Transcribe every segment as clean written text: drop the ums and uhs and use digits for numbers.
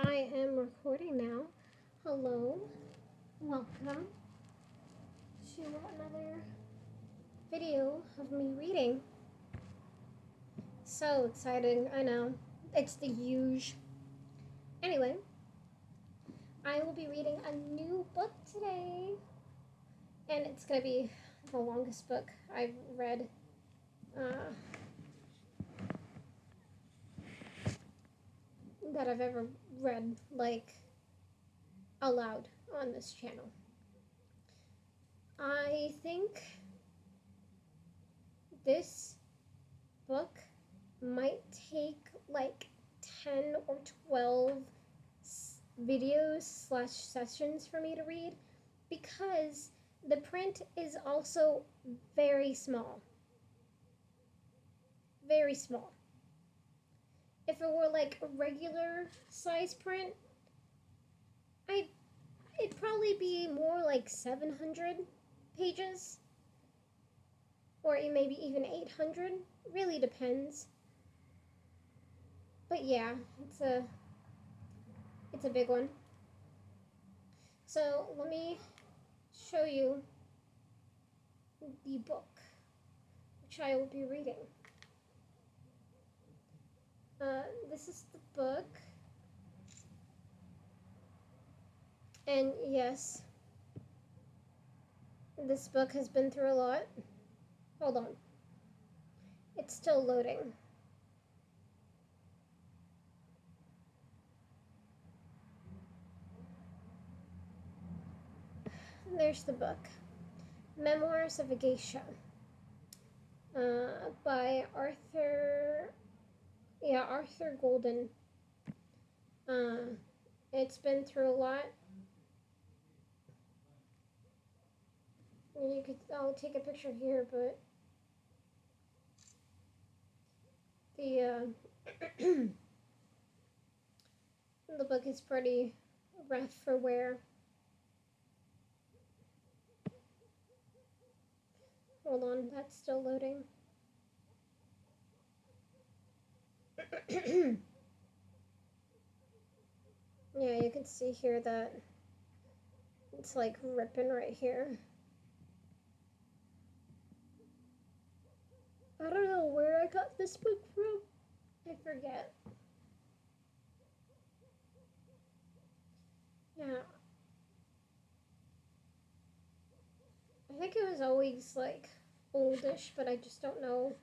I am recording now. Hello, welcome to another video of me reading. So exciting, I know. It's the huge. Anyway, I will be reading a new book today, and it's going to be the longest book I've read. That I've ever read, like, aloud on this channel. I think this book might take like 10 or 12 videos / sessions for me to read, because the print is also very small. Very small. If it were like a regular size print, it'd probably be more like 700 pages, or maybe even 800. Really depends. But yeah, it's a big one. So let me show you the book which I will be reading. This is the book, and yes, this book has been through a lot. Hold on, it's still loading. There's the book, Memoirs of a Geisha, by Arthur Golden. It's been through a lot. I'll take a picture here, but the the book is pretty rough for wear. Hold on, that's still loading. Yeah, you can see here that it's like ripping right here. I don't know where I got this book from. I forget. Yeah. I think it was always like oldish, but I just don't know.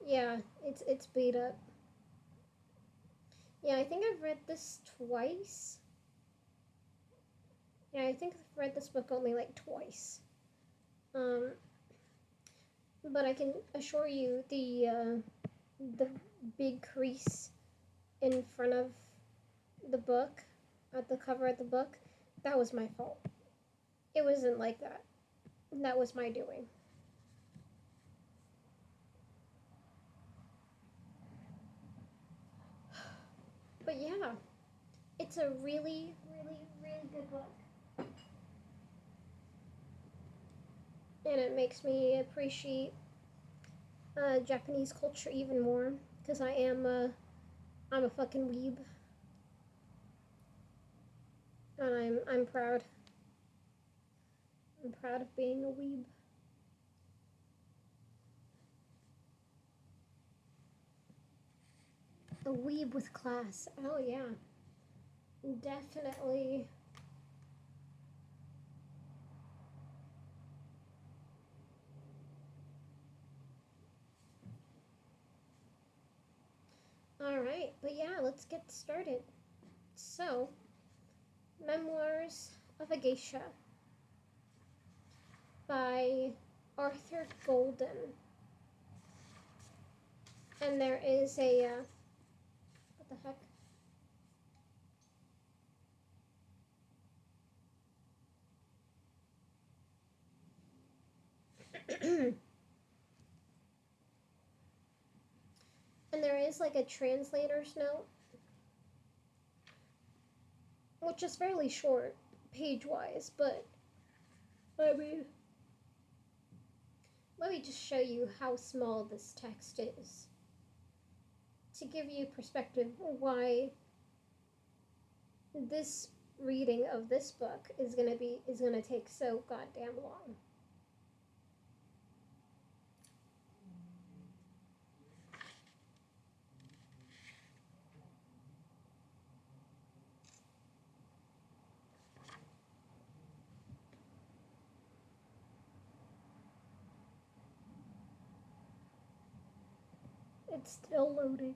Yeah, it's beat up. Yeah, I think I've read this twice. Yeah, I think I've read this book only like twice. But I can assure you the big crease in front of the book, at the cover of the book, that was my fault. It wasn't like that. That was my doing. But yeah, it's a really, really, really good book. And it makes me appreciate Japanese culture even more, because I'm a fucking weeb, and I'm proud. I'm proud of being a weeb. A weeb with class. Oh yeah, definitely. Alright, but yeah, let's get started. So, Memoirs of a Geisha by Arthur Golden. And there is a, what the heck? And there is like a translator's note, which is fairly short page-wise, but I mean, let me just show you how small this text is. to give you perspective why this reading of this book is gonna take so goddamn long. It's still loading.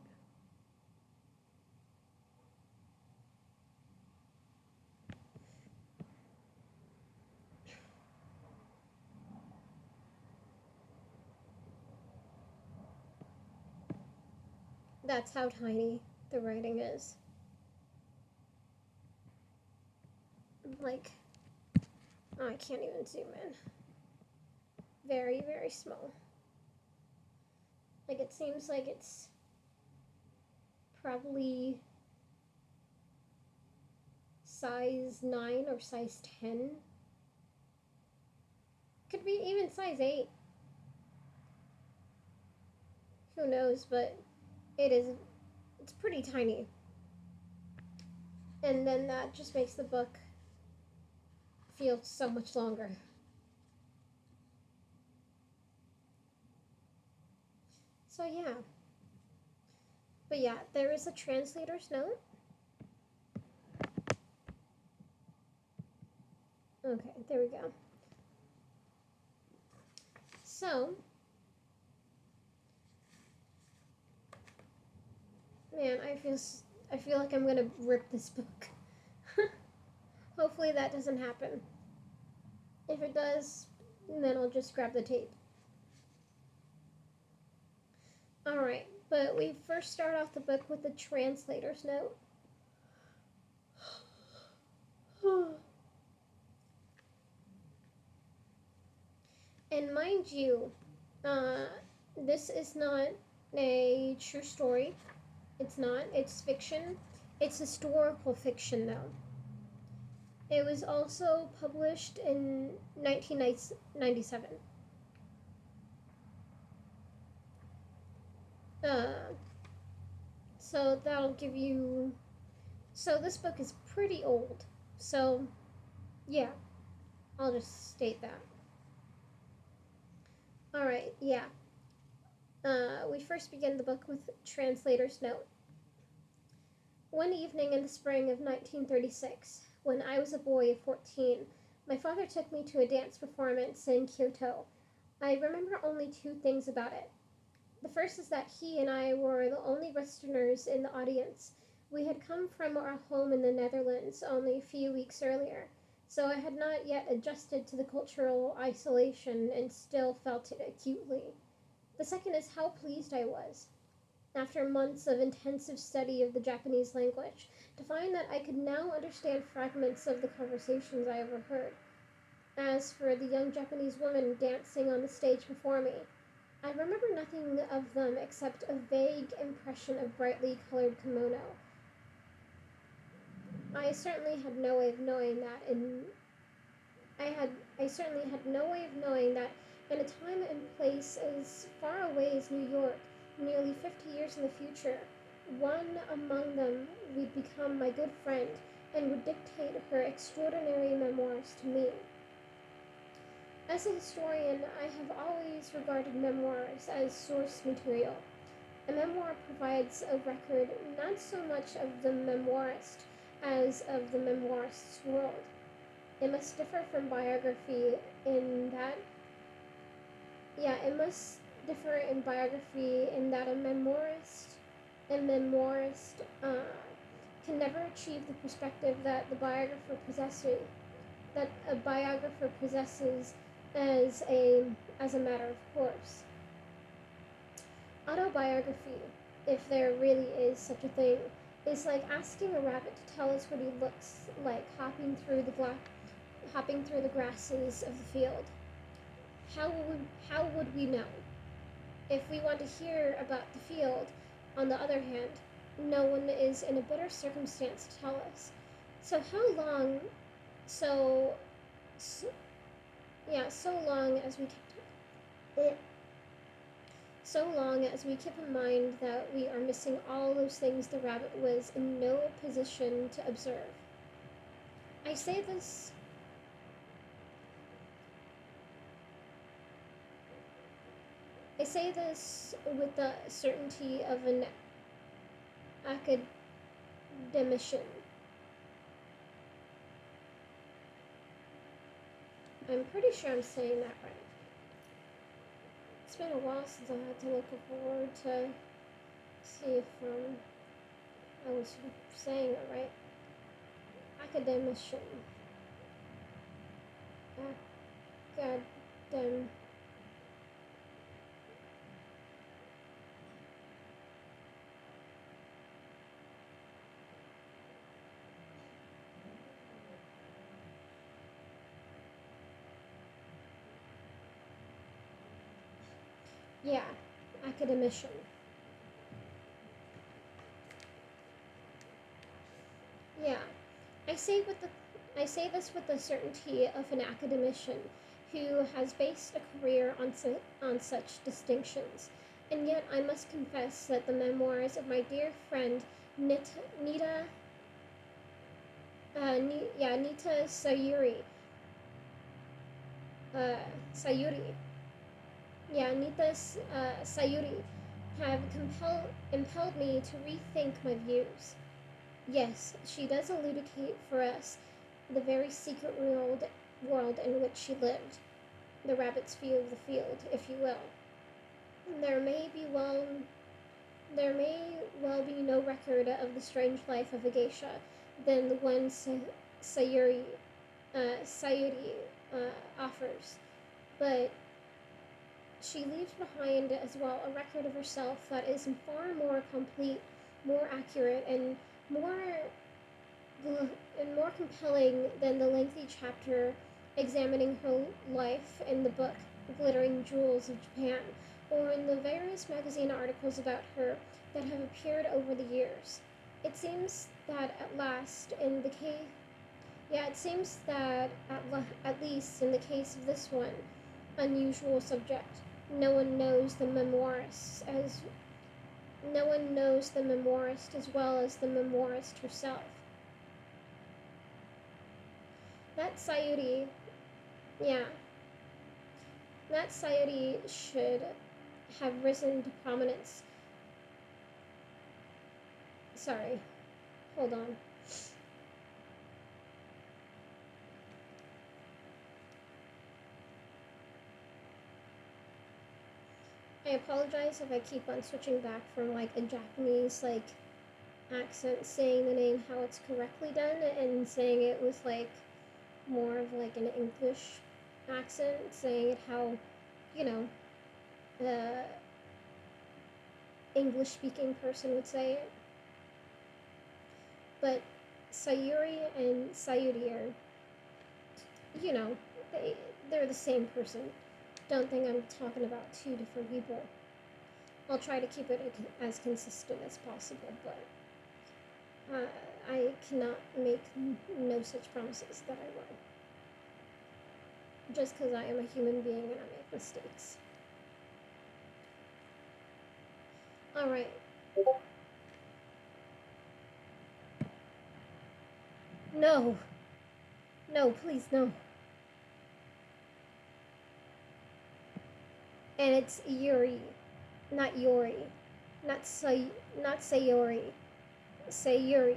That's how tiny the writing is. Like, oh, I can't even zoom in. Very, very small. Like, it seems like it's probably size 9 or size 10. Could be even size 8. Who knows, but it's pretty tiny. And then that just makes the book feel so much longer. So yeah. But yeah, there is a translator's note. Okay, there we go. So, man, I feel like I'm gonna rip this book. Hopefully that doesn't happen. If it does, then I'll just grab the tape. Alright, but we first start off the book with the translator's note. And mind you, this is not a true story. It's not. It's fiction. It's historical fiction, though. It was also published in 1997. So that'll give you... So this book is pretty old. So, yeah. I'll just state that. Alright, yeah. We first begin the book with translator's note. One evening in the spring of 1936, when I was a boy of 14, my father took me to a dance performance in Kyoto. I remember only 2 things about it. The first is that he and I were the only Westerners in the audience. We had come from our home in the Netherlands only a few weeks earlier, so I had not yet adjusted to the cultural isolation and still felt it acutely. The second is how pleased I was, after months of intensive study of the Japanese language, to find that I could now understand fragments of the conversations I overheard. As for the young Japanese woman dancing on the stage before me, I remember nothing of them except a vague impression of brightly colored kimono. I certainly had no way of knowing that in a time and place as far away as New York, nearly 50 years in the future, one among them would become my good friend and would dictate her extraordinary memoirs to me. As a historian, I have always regarded memoirs as source material. A memoir provides a record not so much of the memoirist as of the memoirist's world. It must differ from biography in that a memoirist can never achieve the perspective that a biographer possesses as a matter of course. Autobiography, if there really is such a thing, is like asking a rabbit to tell us what he looks like hopping through the grasses of the field. How would we know? If we want to hear about the field, on the other hand, no one is in a better circumstance to tell us. So long so long as we keep in mind that we are missing all those things the rabbit was in no position to observe. I say this I say this with the certainty of an academician. I'm pretty sure I'm saying that right. It's been a while since I had to look forward to see if I was saying it right. Academician. Academ. Yeah, academician. Yeah, I say with the I say this with the certainty of an academician who has based a career on such distinctions. And yet I must confess that the memoirs of my dear friend Nita, Nita uh, Sayuri, Nita Sayuri, have impelled me to rethink my views. Yes, she does elucidate for us the very secret world in which she lived, the rabbit's view of the field, if you will. There may be well there may well be no record of the strange life of a geisha than the one Sayuri offers, but she leaves behind as well a record of herself that is far more complete, more accurate, more more compelling than the lengthy chapter examining her life in the book Glittering Jewels of Japan, or in the various magazine articles about her that have appeared over the years. It seems that at last, in the case, yeah, it seems that at least in the case of this one unusual subject, no one knows the memoirist as no one knows the memoirist as well as the memoirist herself. That Sayuri, yeah, that Sayuri should have risen to prominence. Sorry, hold on. I apologize if I keep on switching back from like a Japanese accent, saying the name how it's correctly done, and saying it with more of an English accent, saying it how you know the English speaking person would say it. But Sayuri and Sayuri are, you know, they're the same person. Don't think I'm talking about two different people. I'll try to keep it as consistent as possible, but I cannot make no such promises that I will. Just because I am a human being and I make mistakes. Alright. No. No, please, no. And it's Yuri, not Yori. Not Sayori. Sayuri.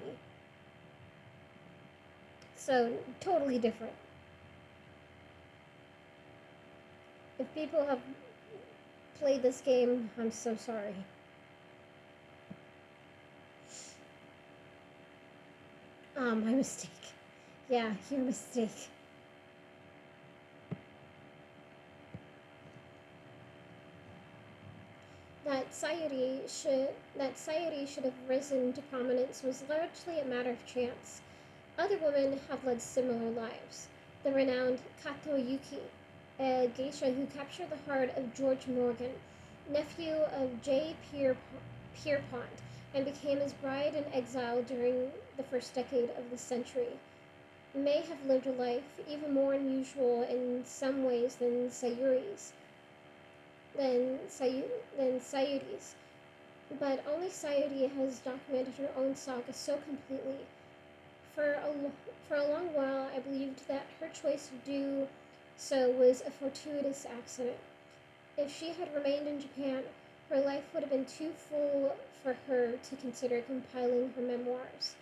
So, totally different. If people have played this game, I'm so sorry. My mistake. Yeah, your mistake. That Sayuri should have risen to prominence was largely a matter of chance. Other women have led similar lives. The renowned Kato Yuki, a geisha who captured the heart of George Morgan, nephew of J. Pierpont, and became his bride in exile during the first decade of the century, may have lived a life even more unusual in some ways than Sayuri's. than Sayuri's, but only Sayuri has documented her own saga so completely. For a long while, I believed that her choice to do so was a fortuitous accident. If she had remained in Japan, her life would have been too full for her to consider compiling her memoirs.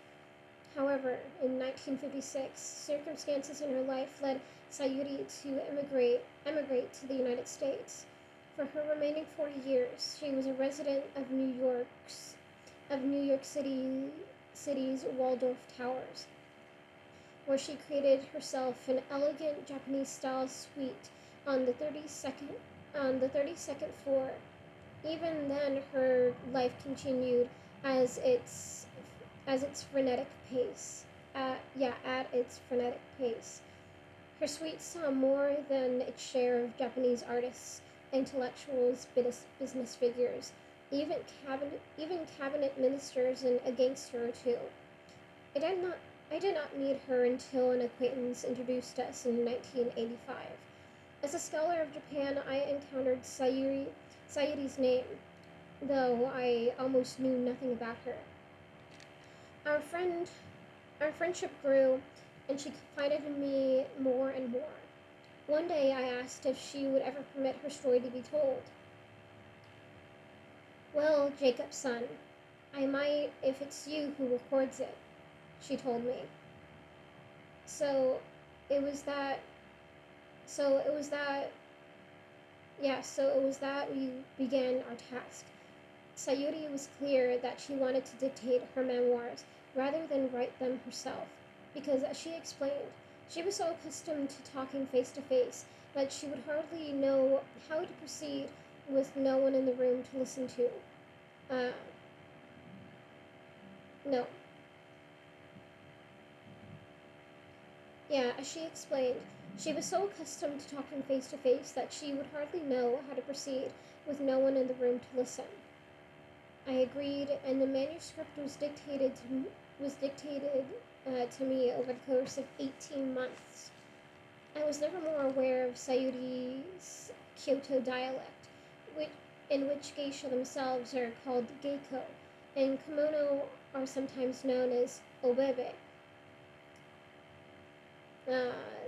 However, in 1956, circumstances in her life led Sayuri to emigrate to the United States. For her remaining 40 years, she was a resident of New York City's Waldorf Towers, where she created herself an elegant Japanese-style suite on the 32nd floor. Even then, her life continued as its frenetic pace. At its frenetic pace. Her suite saw more than its share of Japanese artists, intellectuals, business figures, even cabinet ministers, and a gangster or two. I did not I did not meet her until an acquaintance introduced us in 1985. As a scholar of Japan, I encountered Sayuri's name, though I almost knew nothing about her. Our friend, our friendship grew, and she confided in me more and more. One day I asked if she would ever permit her story to be told. "Well, Jacob's son, I might if it's you who records it," she told me. So it was that, so it was that, so it was that we began our task. Sayuri was clear that she wanted to dictate her memoirs rather than write them herself, because, as she explained, she was so accustomed to talking face to face that she would hardly know how to proceed with no one in the room to listen to. Uh, no. Yeah, as she explained, she was so accustomed to talking face to face that she would hardly know how to proceed with no one in the room to listen. I agreed, and the manuscript was dictated to me over the course of 18 months. I was never more aware of Sayuri's Kyoto dialect, which, in which geisha themselves are called geiko, and kimono are sometimes known as obebe.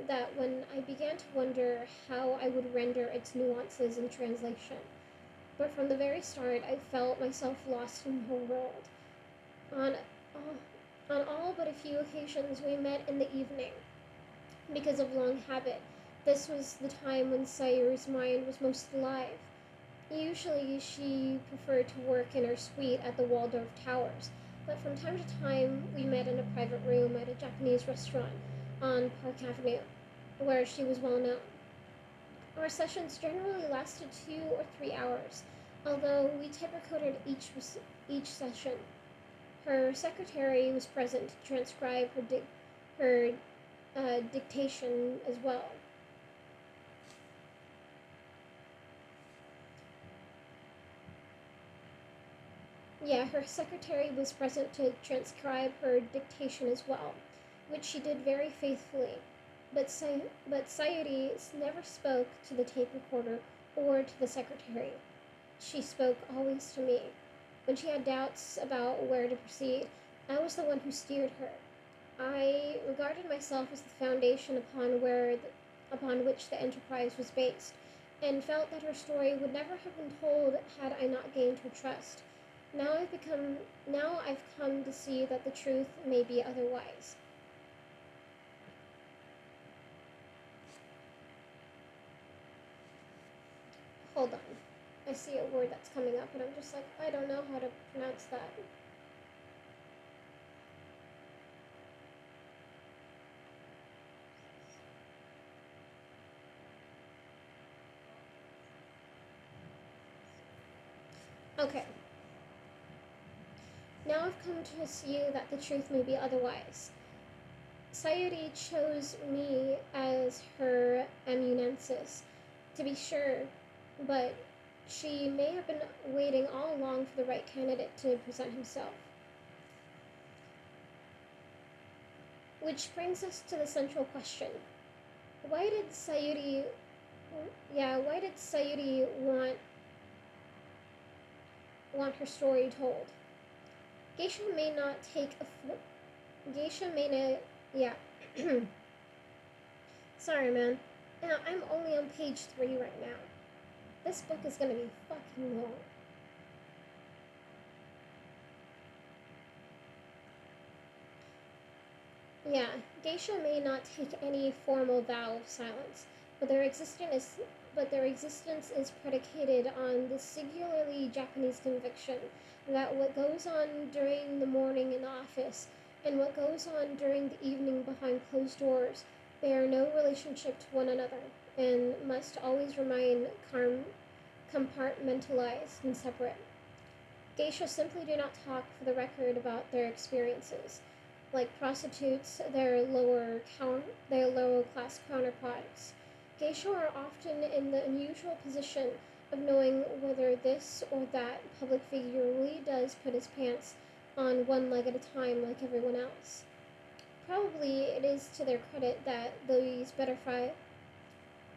That when I began to wonder how I would render its nuances in translation. But from the very start, I felt myself lost in her world. On on all but a few occasions, we met in the evening. Because of long habit, this was the time when Sayuri's mind was most alive. Usually, she preferred to work in her suite at the Waldorf Towers, but from time to time, we met in a private room at a Japanese restaurant on Park Avenue, where she was well known. Our sessions generally lasted 2 or 3 hours, although we type-recorded each session. Her secretary was present to transcribe her dictation as well. Her secretary was present to transcribe her dictation as well, which she did very faithfully. But Sayuri never spoke to the tape recorder or to the secretary. She spoke always to me. When she had doubts about where to proceed, I was the one who steered her. I regarded myself as the foundation upon which the enterprise was based, and felt that her story would never have been told had I not gained her trust. Now I've come to see that the truth may be otherwise. Hold on. I see a word that's coming up, and I'm just like, I don't know how to pronounce that. Okay. Now I've come to see that the truth may be otherwise. Sayuri chose me as her amanuensis, to be sure, but she may have been waiting all along for the right candidate to present himself. Which brings us to the central question. Why did Sayuri want want her story told. Geisha may not take a Geisha may not. Yeah. Sorry, man. Now, I'm only on page 3 right now. This book is gonna be fucking long. Yeah, Geisha may not take any formal vow of silence, but their existence is predicated on the singularly Japanese conviction that what goes on during the morning in the office and what goes on during the evening behind closed doors bear no relationship to one another and must always remain compartmentalized and separate. Geisha simply do not talk for the record about their experiences. Like prostitutes, their lower class counterparts. Geisha are often in the unusual position of knowing whether this or that public figure really does put his pants on one leg at a time like everyone else. Probably it is to their credit that these butterfly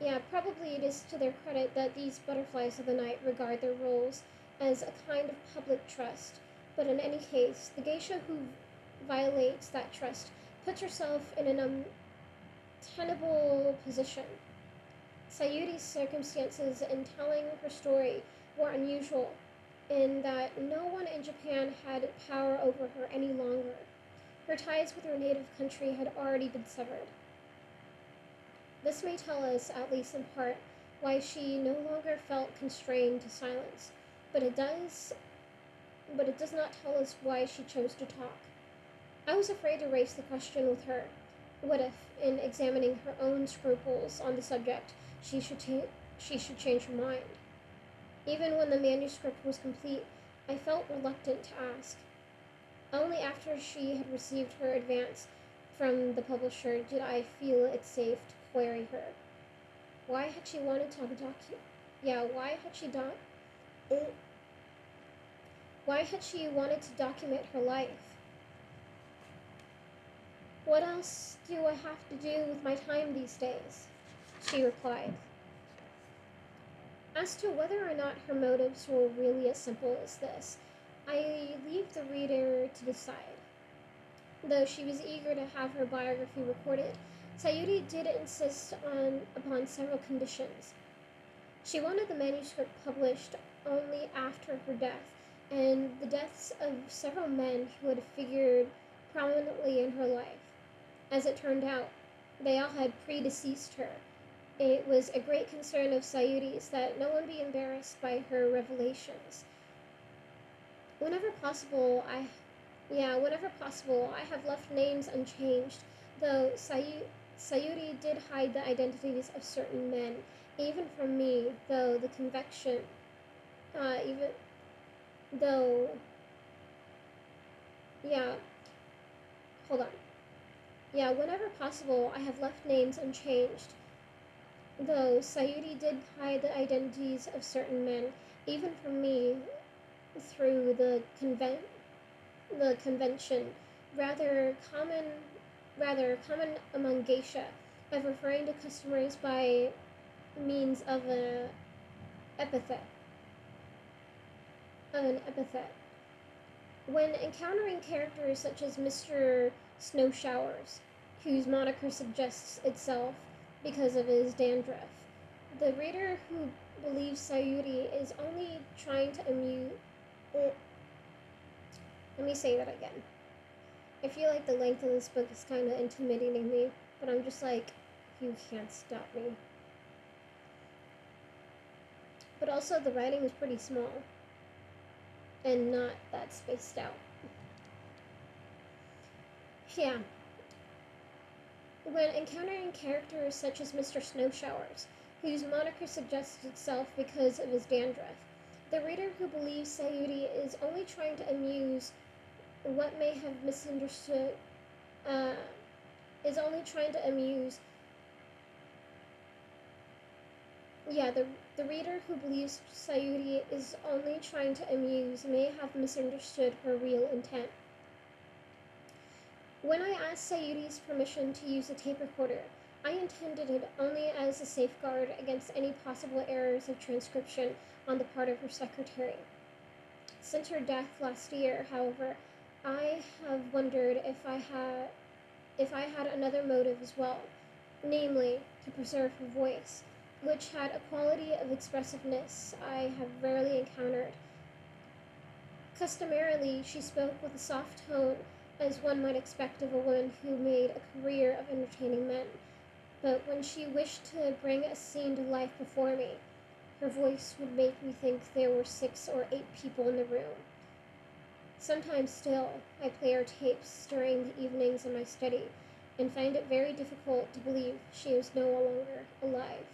Yeah, probably it is to their credit that these butterflies of the night regard their roles as a kind of public trust. But in any case, the geisha who violates that trust puts herself in an untenable position. Sayuri's circumstances in telling her story were unusual in that no one in Japan had power over her any longer. Her ties with her native country had already been severed. This may tell us, at least in part, why she no longer felt constrained to silence, but it does not tell us why she chose to talk. I was afraid to raise the question with her. What if, in examining her own scruples on the subject, she should change her mind? Even when the manuscript was complete, I felt reluctant to ask. Only after she had received her advance from the publisher did I feel it safe to query her. Why had she wanted to Why had she wanted to document her life? What else do I have to do with my time these days? She replied. As to whether or not her motives were really as simple as this, I leave the reader to decide. Though she was eager to have her biography recorded, Sayuri did insist upon several conditions. She wanted the manuscript published only after her death, and the deaths of several men who had figured prominently in her life. As it turned out, they all had predeceased her. It was a great concern of Sayuri's that no one be embarrassed by her revelations. Whenever possible, I have left names unchanged, though Sayuri did hide the identities of certain men, even from me, though the convection, even though, yeah, hold on. Yeah, whenever possible, I have left names unchanged, though Sayuri did hide the identities of certain men, even from me, through the convention, rather common among geisha, of referring to customers by means of epithet. An epithet. When encountering characters such as Mr. Snow Showers, whose moniker suggests itself because of his dandruff, the reader who believes Sayuri is only trying to amuse. Let me say that again. I feel like the length of this book is kind of intimidating me, but I'm just like, you can't stop me. But also, the writing is pretty small and not that spaced out. Yeah. When encountering characters such as Mr. Snow Showers, whose moniker suggests itself because of his dandruff, the reader who believes Sayuri is only trying to amuse what may have misunderstood, is only trying to amuse. Yeah, the reader who believes Sayuri is only trying to amuse may have misunderstood her real intent. When I asked Sayuri's permission to use a tape recorder, I intended it only as a safeguard against any possible errors of transcription on the part of her secretary. Since her death last year, however, I have wondered if I had another motive as well, namely to preserve her voice, which had a quality of expressiveness I have rarely encountered. Customarily, she spoke with a soft tone, as one might expect of a woman who made a career of entertaining men. But when she wished to bring a scene to life before me, her voice would make me think there were 6 or 8 people in the room. Sometimes still, I play her tapes during the evenings in my study and find it very difficult to believe she is no longer alive.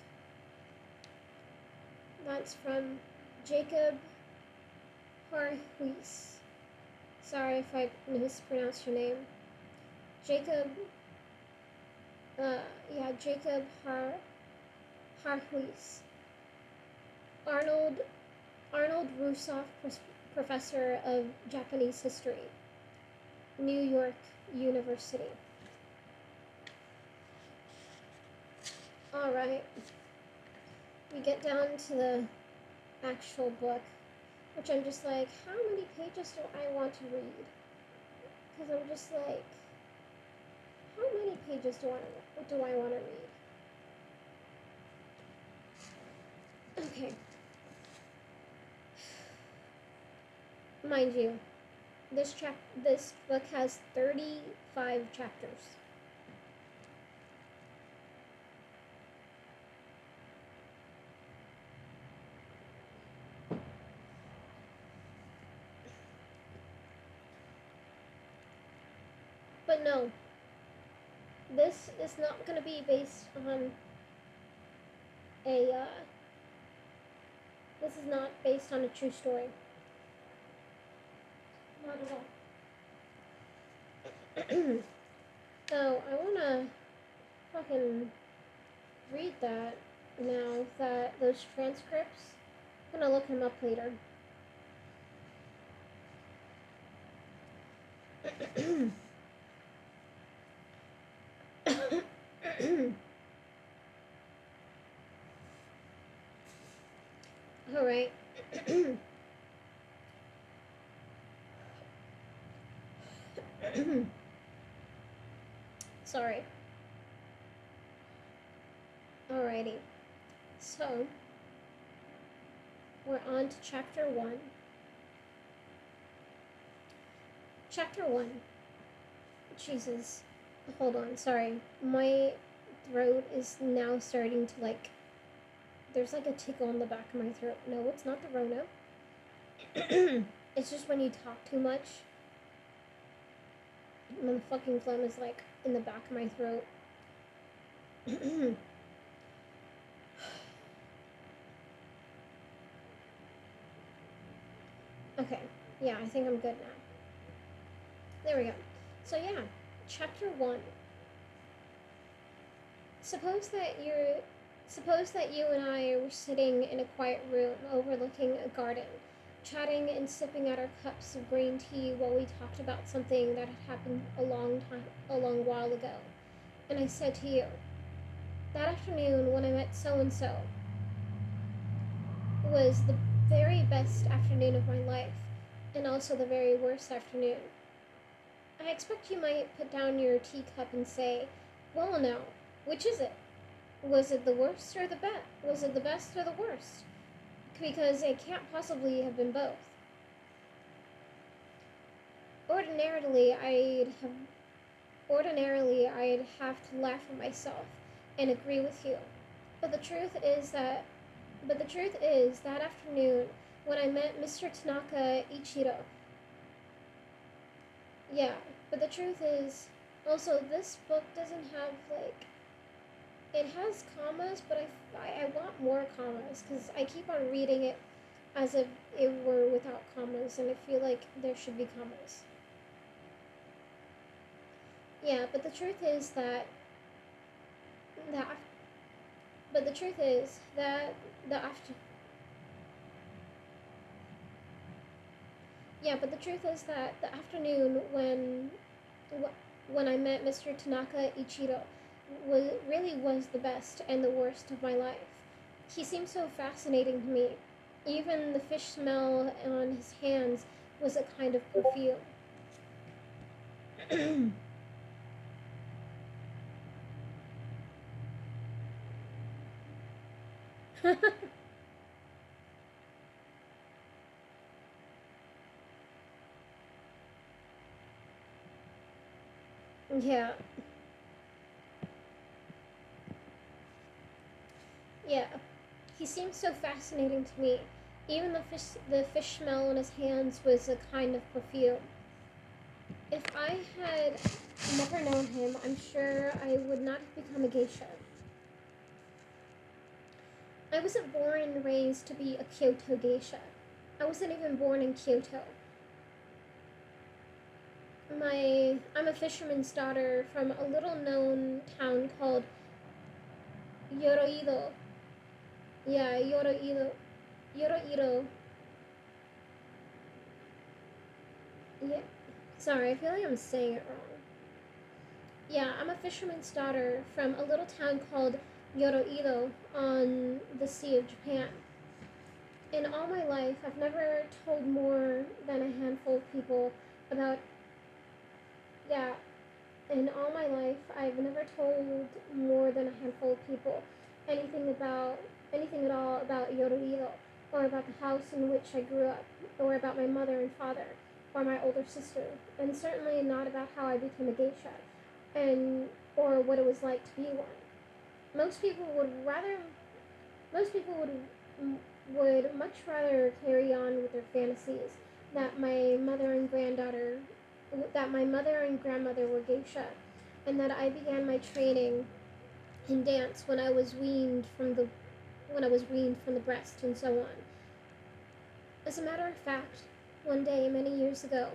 That's from Jacob Harhuis. Sorry if I mispronounced your name. Jacob, Jacob Harhuis. Arnold Rusoff, professor of Japanese history, New York University. Alright, we get down to the actual book, which I'm just like, how many pages do I want to read? Because I'm just like, how many pages do I want to read? Okay. Mind you, this book has 35 chapters. But no, this is not going to be based on this is not based on a true story. Not at all. So, I want to fucking read that now that those transcripts, I'm going to look them up later. Alright. Sorry. Alrighty. So, we're on to chapter 1. Chapter 1. Jesus. Hold on, sorry. My throat is now starting to like, there's like a tickle in the back of my throat. No, it's not the Rona. It's just when you talk too much, and the fucking phlegm is like in the back of my throat. Okay, yeah, I think I'm good now. There we go. So yeah, chapter 1. Suppose that you and I were sitting in a quiet room overlooking a garden, chatting and sipping at our cups of green tea while we talked about something that had happened a long while ago. And I said to you, that afternoon when I met so-and-so was the very best afternoon of my life, and also the very worst afternoon. I expect you might put down your teacup and say, well now, which is it? Was it the worst or the best? Was it the best or the worst? Because it can't possibly have been both. Ordinarily, I'd have to laugh at myself and agree with you. But the truth is that afternoon when I met Mr. Tanaka Ichiro. Yeah, but the truth is, also this book doesn't have it has commas, but I want more commas because I keep on reading it as if it were without commas, and I feel like there should be commas. Yeah, but the truth is that the afternoon when I met Mr. Tanaka Ichiro really was the best and the worst of my life. He seemed so fascinating to me, Even the fish smell on his hands was a kind of perfume. Yeah, yeah. He seemed so fascinating to me. Even the fish smell on his hands was a kind of perfume. If I had never known him, I'm sure I would not have become a geisha. I wasn't born and raised to be a Kyoto geisha. I wasn't even born in Kyoto. I'm a fisherman's daughter from a little known town called Yoroido. Yeah, Yoroido. Yoroido. Yeah. Sorry, I feel like I'm saying it wrong. Yeah, I'm a fisherman's daughter from a little town called Yoroido on the Sea of Japan. In all my life, I've never told more than a handful of people about. Yeah, in all my life, I've never told more than a handful of people anything about anything at all about Yorohiro, or about the house in which I grew up, or about my mother and father, or my older sister, and certainly not about how I became a geisha, and or what it was like to be one. Most people would rather. Most people would much rather carry on with their fantasies that my mother and grandmother were geisha, and that I began my training in dance when I was weaned from the breast, and so on. As a matter of fact, one day many years ago,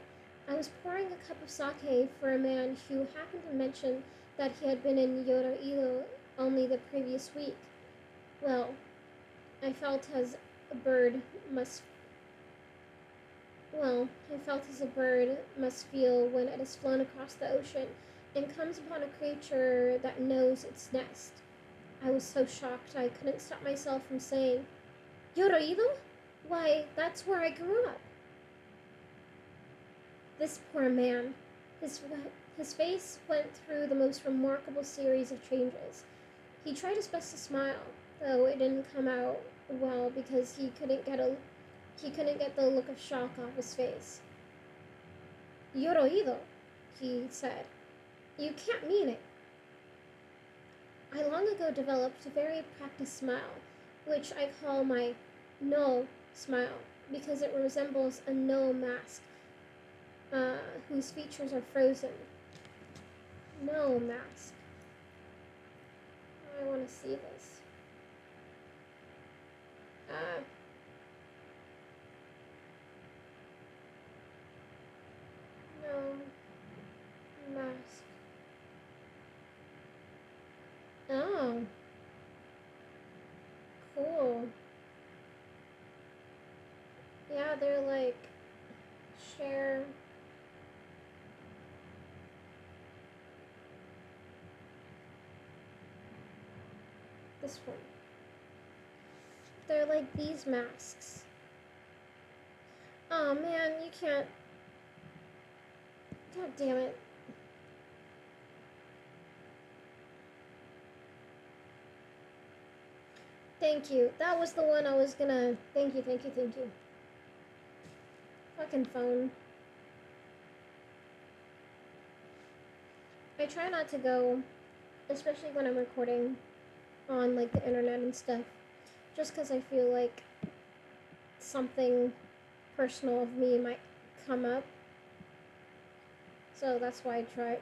I was pouring a cup of sake for a man who happened to mention that he had been in Yoroido only the previous week. Well, I felt as a bird must I felt as a bird must feel when it has flown across the ocean and comes upon a creature that knows its nest. I was so shocked I couldn't stop myself from saying, Yoroido? Why, that's where I grew up. This poor man. His, his face went through the most remarkable series of changes. He tried his best to smile, though it didn't come out well because he couldn't get the look of shock off his face. Yoroido, he said. You can't mean it. I long ago developed a very practiced smile, which I call my no smile, because it resembles a no mask whose features are frozen. No mask. I want to see this. No mask. Oh, cool. Yeah, they're like share. This one. They're like these masks. Oh man, you can't. God damn it. Thank you. That was the one I was gonna. Thank you, thank you, thank you. Fucking phone. I try not to go, especially when I'm recording on like the internet and stuff, just because I feel like something personal of me might come up. So that's why I try.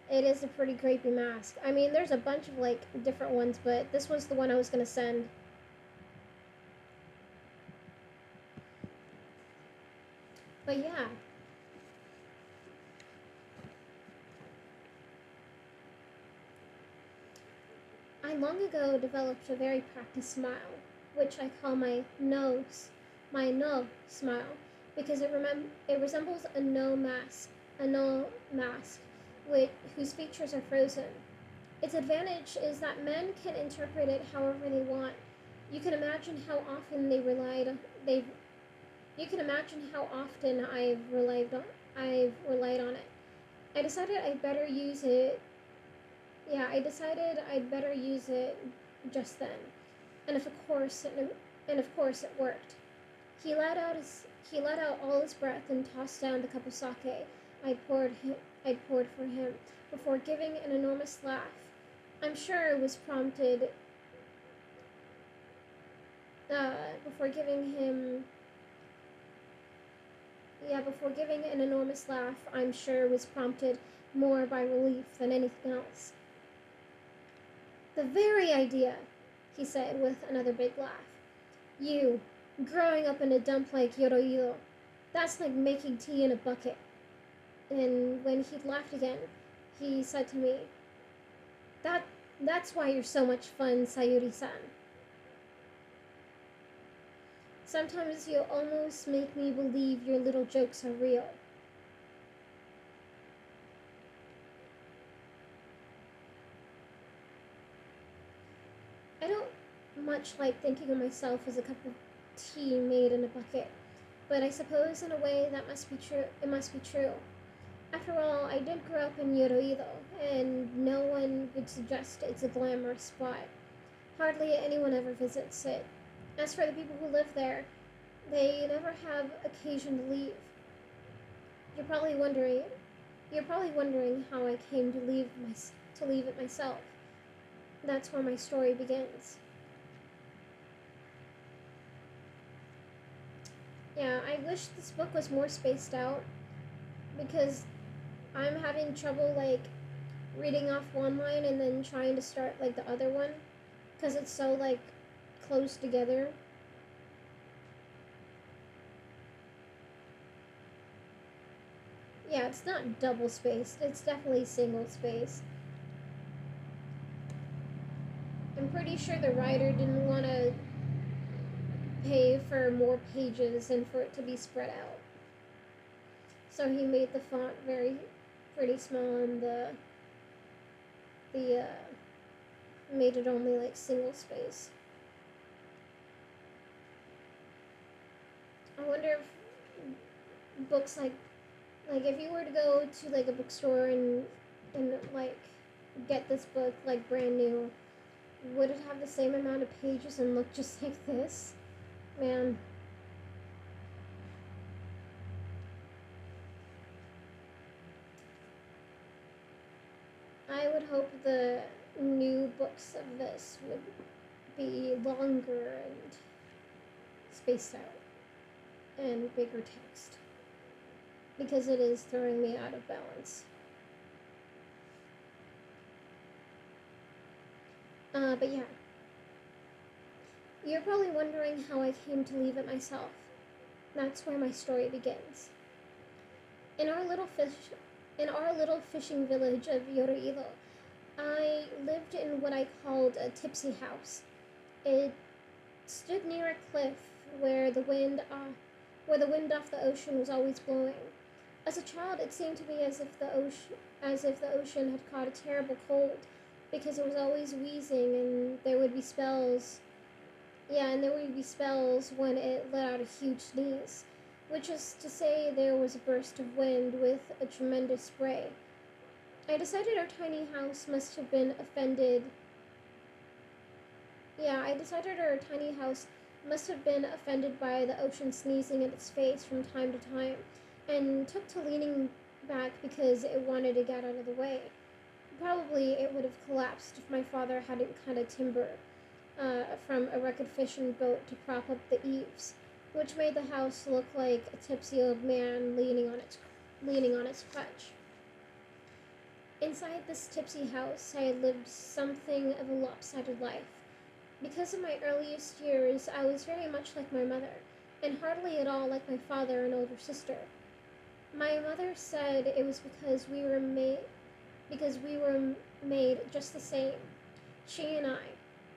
It is a pretty creepy mask. I mean, there's a bunch of like different ones, but this was the one I was gonna send. But yeah. I long ago developed a very practiced smile, which I call my no smile, because it resembles a no mask, whose features are frozen. Its advantage is that men can interpret it however they want. You can imagine how often they've you can imagine how often I've relied on it. I decided I'd better use it. Yeah, I decided I'd better use it just then. And of course it worked. He let out all his breath and tossed down the cup of sake I'd poured for him before giving an enormous laugh. I'm sure it was prompted before giving him Yeah, before giving an enormous laugh, I'm sure was prompted more by relief than anything else. The very idea, he said with another big laugh. You, growing up in a dump like Yoroido, that's like making tea in a bucket. And when he'd laughed again, he said to me, That that's why you're so much fun, Sayuri-san. Sometimes you almost make me believe your little jokes are real. I don't much like thinking of myself as a cup of tea made in a bucket, but I suppose in a way that must be true. It must be true. After all, I did grow up in Yoroido, and no one would suggest it's a glamorous spot. Hardly anyone ever visits it. As for the people who live there, they never have occasion to leave. You're probably wondering, you're probably wondering how I came to leave it myself. That's where my story begins. Yeah, I wish this book was more spaced out because I'm having trouble like reading off one line and then trying to start like the other one because it's so like close together. Yeah, it's not double spaced. It's definitely single spaced. I'm pretty sure the writer didn't want to pay for more pages and for it to be spread out. So he made the font pretty small and the made it only like single space. I wonder if books like if you were to go to like a bookstore and like get this book like brand new, would it have the same amount of pages and look just like this? Man. I would hope the new books of this would be longer and spaced out and bigger text because it is throwing me out of balance. But yeah, you're probably wondering how I came to leave it myself. That's where my story begins. In our little fishing village of Yoroido, I lived in what I called a tipsy house. It stood near a cliff where the wind off the ocean was always blowing. As a child, it seemed to me as if the ocean had caught a terrible cold, because it was always wheezing, and there would be spells. Yeah, and there would be spells when it let out a huge sneeze, which is to say there was a burst of wind with a tremendous spray. I decided our tiny house must have been offended. Yeah, I decided our tiny house must have been offended by the ocean sneezing in its face from time to time, and took to leaning back because it wanted to get out of the way. Probably it would have collapsed if my father hadn't cut a timber from a wrecked fishing boat to prop up the eaves, which made the house look like a tipsy old man leaning on its crutch. Inside this tipsy house, I had lived something of a lopsided life. Because of my earliest years, I was very much like my mother, and hardly at all like my father and older sister. My mother said it was because we were made just the same, she and I.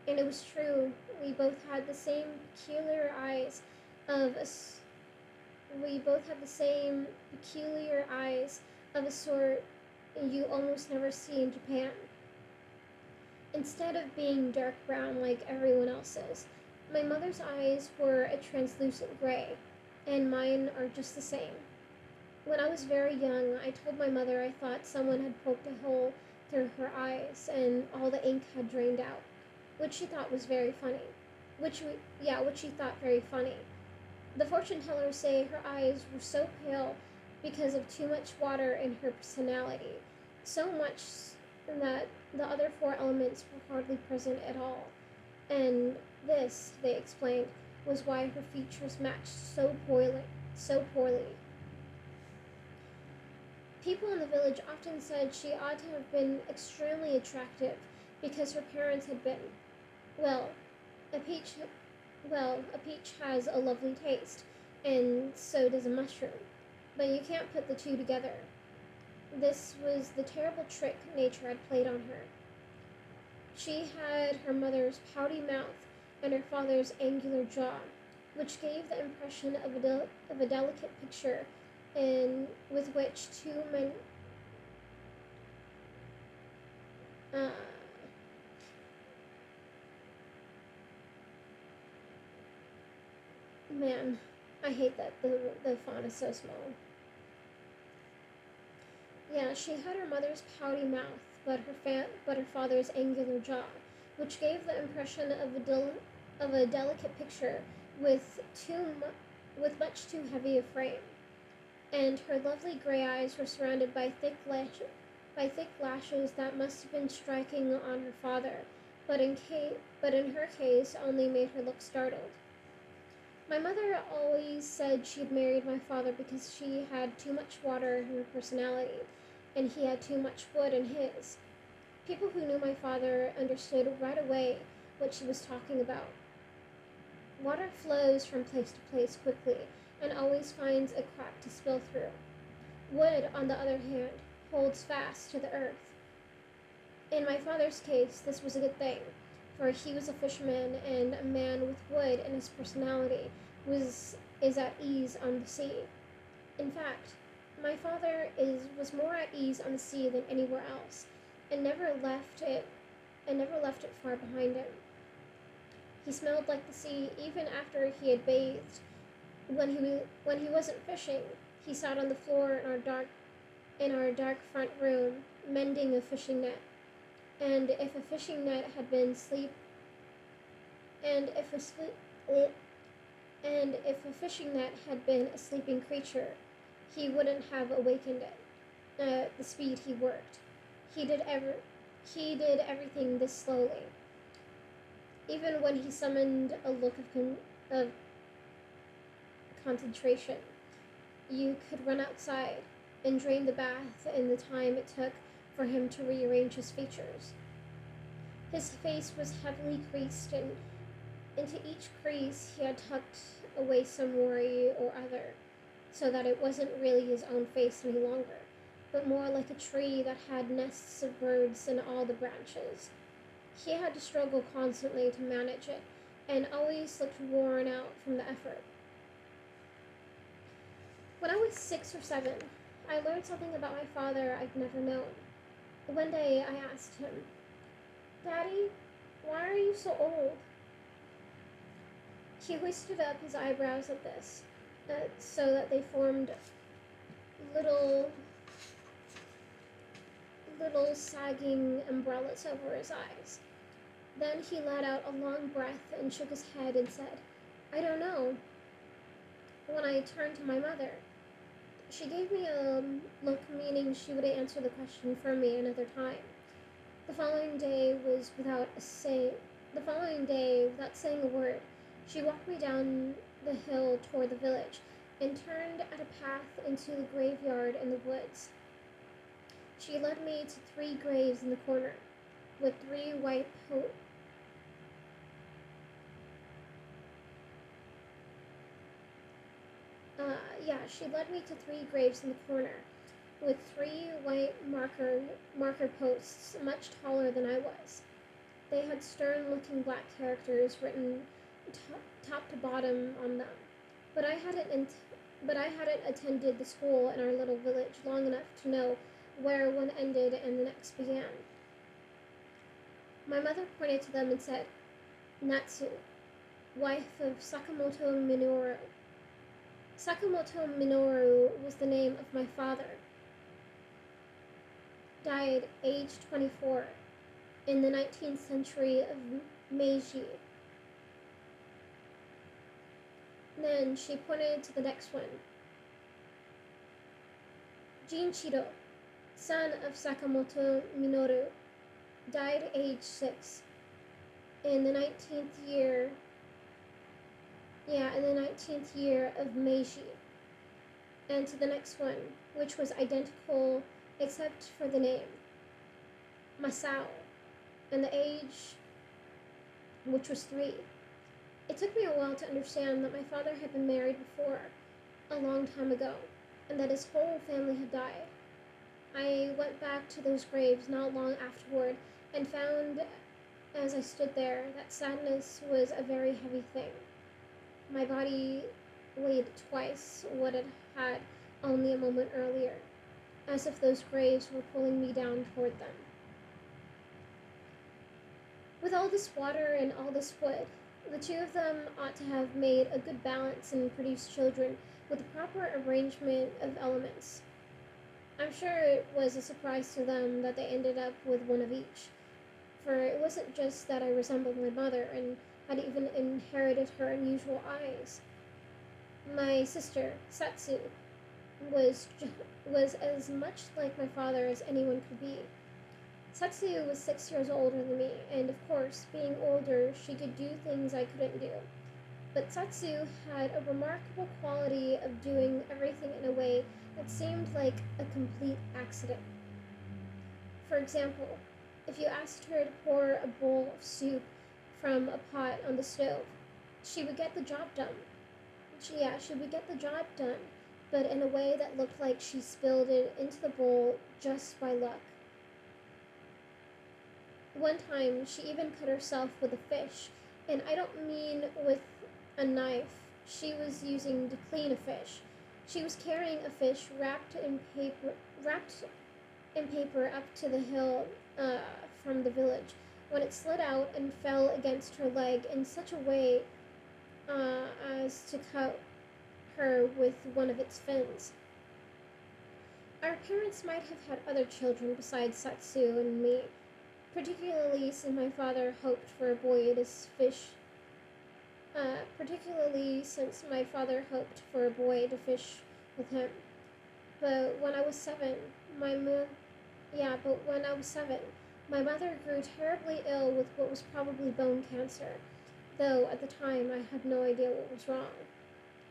And it was true. We both had the same peculiar eyes of a, we both had the same peculiar eyes of a sort you almost never see in Japan. Instead of being dark brown like everyone else's, My mother's eyes were a translucent gray, and mine are just the same. When I was very young, I told my mother I thought someone had poked a hole through her eyes and all the ink had drained out, which she thought was very funny. Which she thought very funny. The fortune tellers say her eyes were so pale because of too much water in her personality, so much that the other four elements were hardly present at all. And this, they explained, was why her features matched so poorly. People in the village often said she ought to have been extremely attractive because her parents had been. Well, a peach a peach has a lovely taste, and so does a mushroom. But you can't put the two together. This was the terrible trick nature had played on her. She had her mother's pouty mouth and her father's angular jaw, which gave the impression of a delicate picture in with which two men. Uh, Man, I hate that the font is so small. Yeah, she had her mother's pouty mouth, but her father's angular jaw, which gave the impression of a delicate picture with with much too heavy a frame. And her lovely gray eyes were surrounded by by thick lashes that must have been striking on her father, but in her case only made her look startled. My mother always said she had married my father because she had too much water in her personality, and he had too much wood in his. People who knew my father understood right away what she was talking about. Water flows from place to place quickly and always finds a crack to spill through. Wood, on the other hand, holds fast to the earth. In my father's case, this was a good thing, for he was a fisherman and a man with wood in his personality is at ease on the sea. In fact, my father was more at ease on the sea than anywhere else, and never left it far behind him. He smelled like the sea even after he had bathed. When he wasn't fishing, he sat on the floor in our dark front room, mending a fishing net. And if a fishing net had been sleep, and if a sleep, and if a fishing net had been a sleeping creature, he wouldn't have awakened it. At the speed he worked, he did everything this slowly. Even when he summoned a look of concentration, you could run outside and drain the bath in the time it took for him to rearrange his features. His face was heavily creased, and into each crease he had tucked away some worry or other, so that it wasn't really his own face any longer, but more like a tree that had nests of birds in all the branches. He had to struggle constantly to manage it, and always looked worn out from the effort. When I was 6 or 7, I learned something about my father I'd never known. One day I asked him, "Daddy, why are you so old?" He hoisted up his eyebrows at this, so that they formed little, little sagging umbrellas over his eyes. Then he let out a long breath and shook his head and said, "I don't know." When I turned to my mother, she gave me a look meaning she would answer the question for me another time. The following day, without saying a word, she walked me down the hill toward the village and turned at a path into the graveyard in the woods. She led me to 3 graves in the corner, with 3 white she led me to 3 graves in the corner, with 3 white marker posts, much taller than I was. They had stern-looking black characters written top to bottom on them. But I hadn't attended the school in our little village long enough to know where one ended and the next began. My mother pointed to them and said, "Natsu." wife of Sakamoto Minoru. Sakamoto Minoru was the name of my father. Died aged 24 in the 19th century of Meiji. Then she pointed to the next one. Jinchiro, son of Sakamoto Minoru, died age 6 in the 19th year. In the 19th year of Meiji. And to the next one, which was identical except for the name, Masao, and the age, which was 3. It took me a while to understand that my father had been married before, a long time ago, and that his whole family had died. I went back to those graves not long afterward and found, as I stood there, that sadness was a very heavy thing. My body weighed twice what it had only a moment earlier, as if those graves were pulling me down toward them. With all this water and all this wood, the two of them ought to have made a good balance and produced children with a proper arrangement of elements. I'm sure it was a surprise to them that they ended up with one of each, for it wasn't just that I resembled my mother and had even inherited her unusual eyes. My sister, Satsu, was as much like my father as anyone could be. Satsu was 6 years older than me, and of course, being older, she could do things I couldn't do. But Satsu had a remarkable quality of doing everything in a way that seemed like a complete accident. For example, if you asked her to pour a bowl of soup from a pot on the stove, she would get the job done. She would get the job done, but in a way that looked like she spilled it into the bowl just by luck. One time, she even cut herself with a fish, and I don't mean with a knife she was using to clean a fish. She was carrying a fish wrapped in paper up to the hill from the village, when it slid out and fell against her leg in such a way as to cut her with one of its fins. Our parents might have had other children besides Satsu and me, particularly since my father hoped for a boy to fish with him. But when I was 7, my mother grew terribly ill with what was probably bone cancer, though at the time I had no idea what was wrong.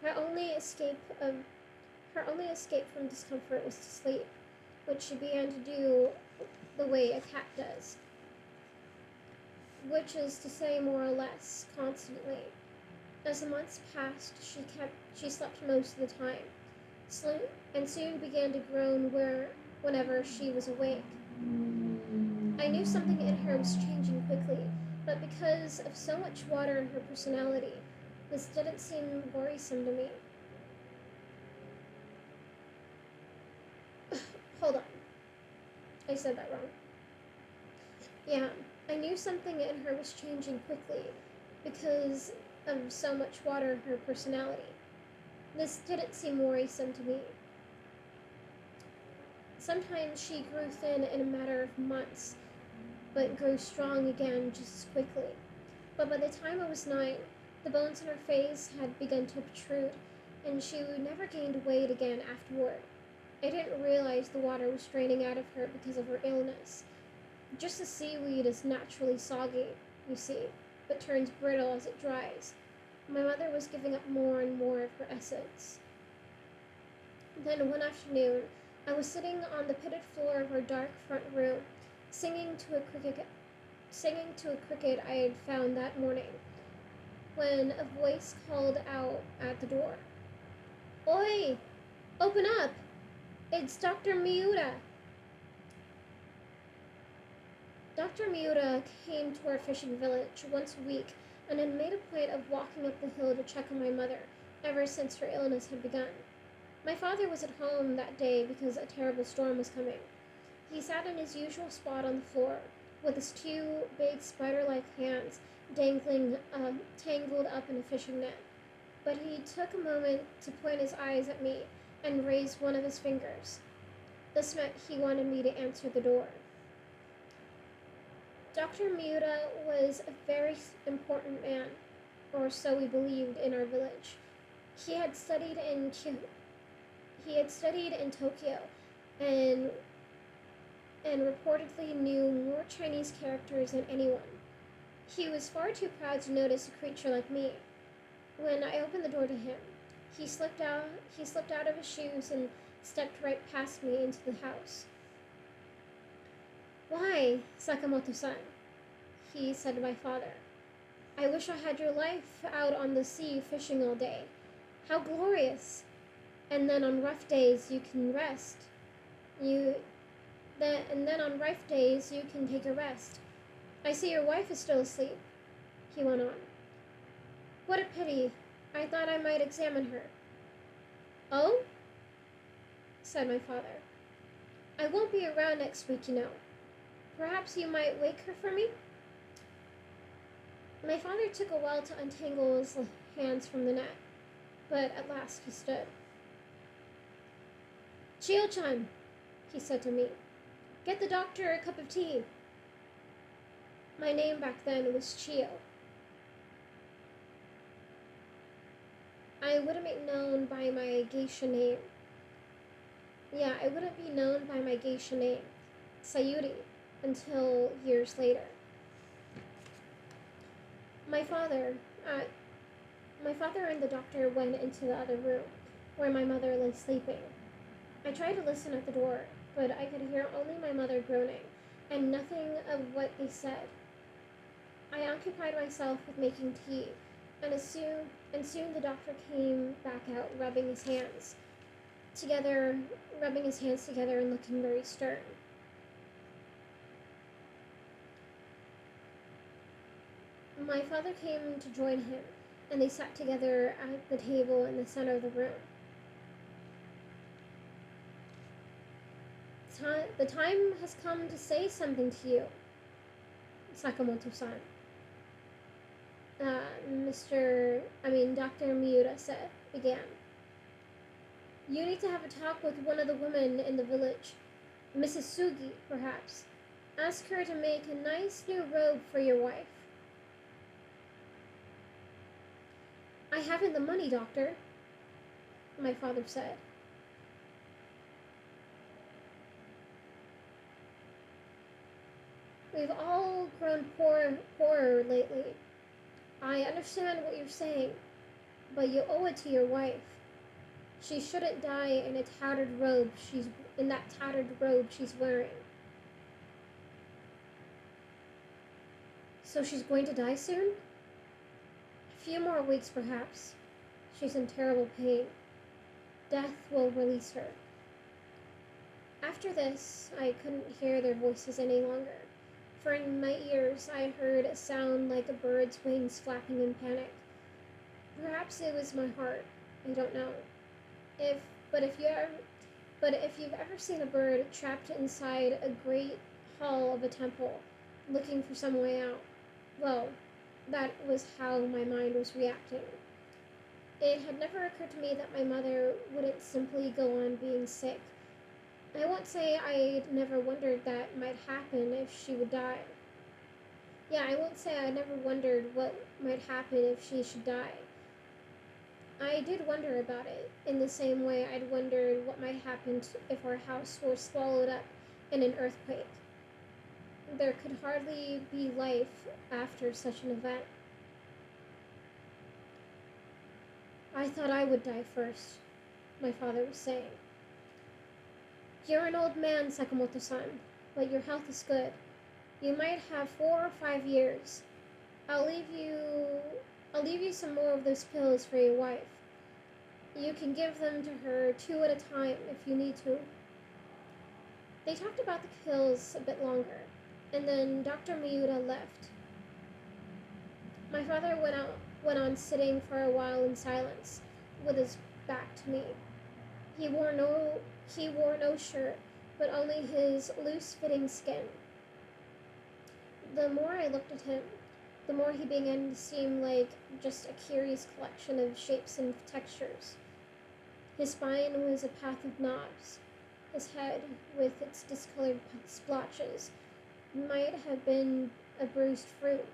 Her only escape from discomfort was to sleep, which she began to do the way a cat does, which is to say more or less constantly. As the months passed, she slept most of the time, and soon began to groan whenever she was awake. I knew something in her was changing quickly, but because of so much water in her personality, this didn't seem worrisome to me. Hold on. I said that wrong. I knew something in her was changing quickly because of so much water in her personality. This didn't seem worrisome to me. Sometimes she grew thin in a matter of months, but grew strong again just as quickly. But by the time I was 9, the bones in her face had begun to protrude, and she never gained weight again afterward. I didn't realize the water was draining out of her because of her illness. Just as seaweed is naturally soggy, you see, but turns brittle as it dries. My mother was giving up more and more of her essence. Then one afternoon, I was sitting on the pitted floor of our dark front room, singing to a cricket I had found that morning, when a voice called out at the door. "Oi! Open up! It's Dr. Miura!" Dr. Miura came to our fishing village once a week and had made a point of walking up the hill to check on my mother ever since her illness had begun. My father was at home that day because a terrible storm was coming. He sat in his usual spot on the floor, with his 2 big spider-like hands dangling, tangled up in a fishing net. But he took a moment to point his eyes at me and raised one of his fingers. This meant he wanted me to answer the door. Dr. Miura was a very important man, or so we believed in our village. He had studied in he had studied in Tokyo, and and reportedly knew more Chinese characters than anyone. He was far too proud to notice a creature like me. When I opened the door to him, he slipped out he slipped out of his shoes and stepped right past me into the house. "Why, Sakamoto-san," he said to my father. "I wish I had your life out on the sea fishing all day. How glorious! And then on rough days you can rest. You and then on rough days you can take a rest. I see your wife is still asleep," he went on. "What a pity. I thought I might examine her." "Oh?" said my father. "I won't be around next week, you know. Perhaps you might wake her for me?" My father took a while to untangle his hands from the net, but at last he stood. "Chio-chan," he said to me, "get the doctor a cup of tea." My name back then was Chio. I wouldn't be known by my geisha name. I wouldn't be known by my geisha name, Sayuri, until years later. My father, uh, my father and the doctor went into the other room, where my mother lay sleeping. I tried to listen at the door, but I could hear only my mother groaning, and nothing of what they said. I occupied myself with making tea, and soon the doctor came back out, rubbing his hands together and looking very stern. My father came to join him, and they sat together at the table in the center of the room. "The time has come to say something to you, Sakamoto-san," Dr. Miura began. "You need to have a talk with one of the women in the village, Mrs. Sugi, perhaps. Ask her to make a nice new robe for your wife." "I haven't the money, doctor," my father said. "We've all grown poorer lately. I understand what you're saying, but you owe it to your wife. She shouldn't die in that tattered robe she's wearing." "So she's going to die soon?" "A few more weeks, perhaps. She's in terrible pain. Death will release her." After this, I couldn't hear their voices any longer, for in my ears I heard a sound like a bird's wings flapping in panic. Perhaps it was my heart. I don't know. If you've ever seen a bird trapped inside a great hall of a temple, looking for some way out, well, that was how my mind was reacting. It had never occurred to me that my mother wouldn't simply go on being sick. I won't say I'd never wondered that might happen if she would die. I won't say I never wondered what might happen if she should die. I did wonder about it, in the same way I'd wondered what might happen if our house were swallowed up in an earthquake. There could hardly be life after such an event. "I thought I would die first," my father was saying. "You're an old man, Sakamoto-san, but your health is good. You might have 4 or 5 years. I'll leave you some more of those pills for your wife. You can give them to her 2 at a time if you need to." They talked about the pills a bit longer, and then Dr. Miura left. My father went on sitting for a while in silence, with his back to me. He wore no shirt, but only his loose-fitting skin. The more I looked at him, the more he began to seem like just a curious collection of shapes and textures. His spine was a path of knobs. His head, with its discolored splotches, might have been a bruised fruit.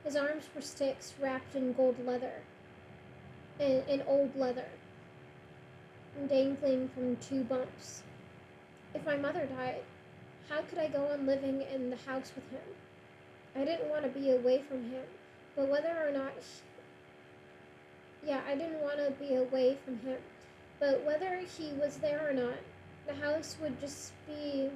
His arms were sticks wrapped in gold leather, in old leather, dangling from two bumps. If my mother died, how could I go on living in the house with him? I didn't want to be away from him, but whether or not, I didn't want to be away from him, but whether he was there or not, the house would just be,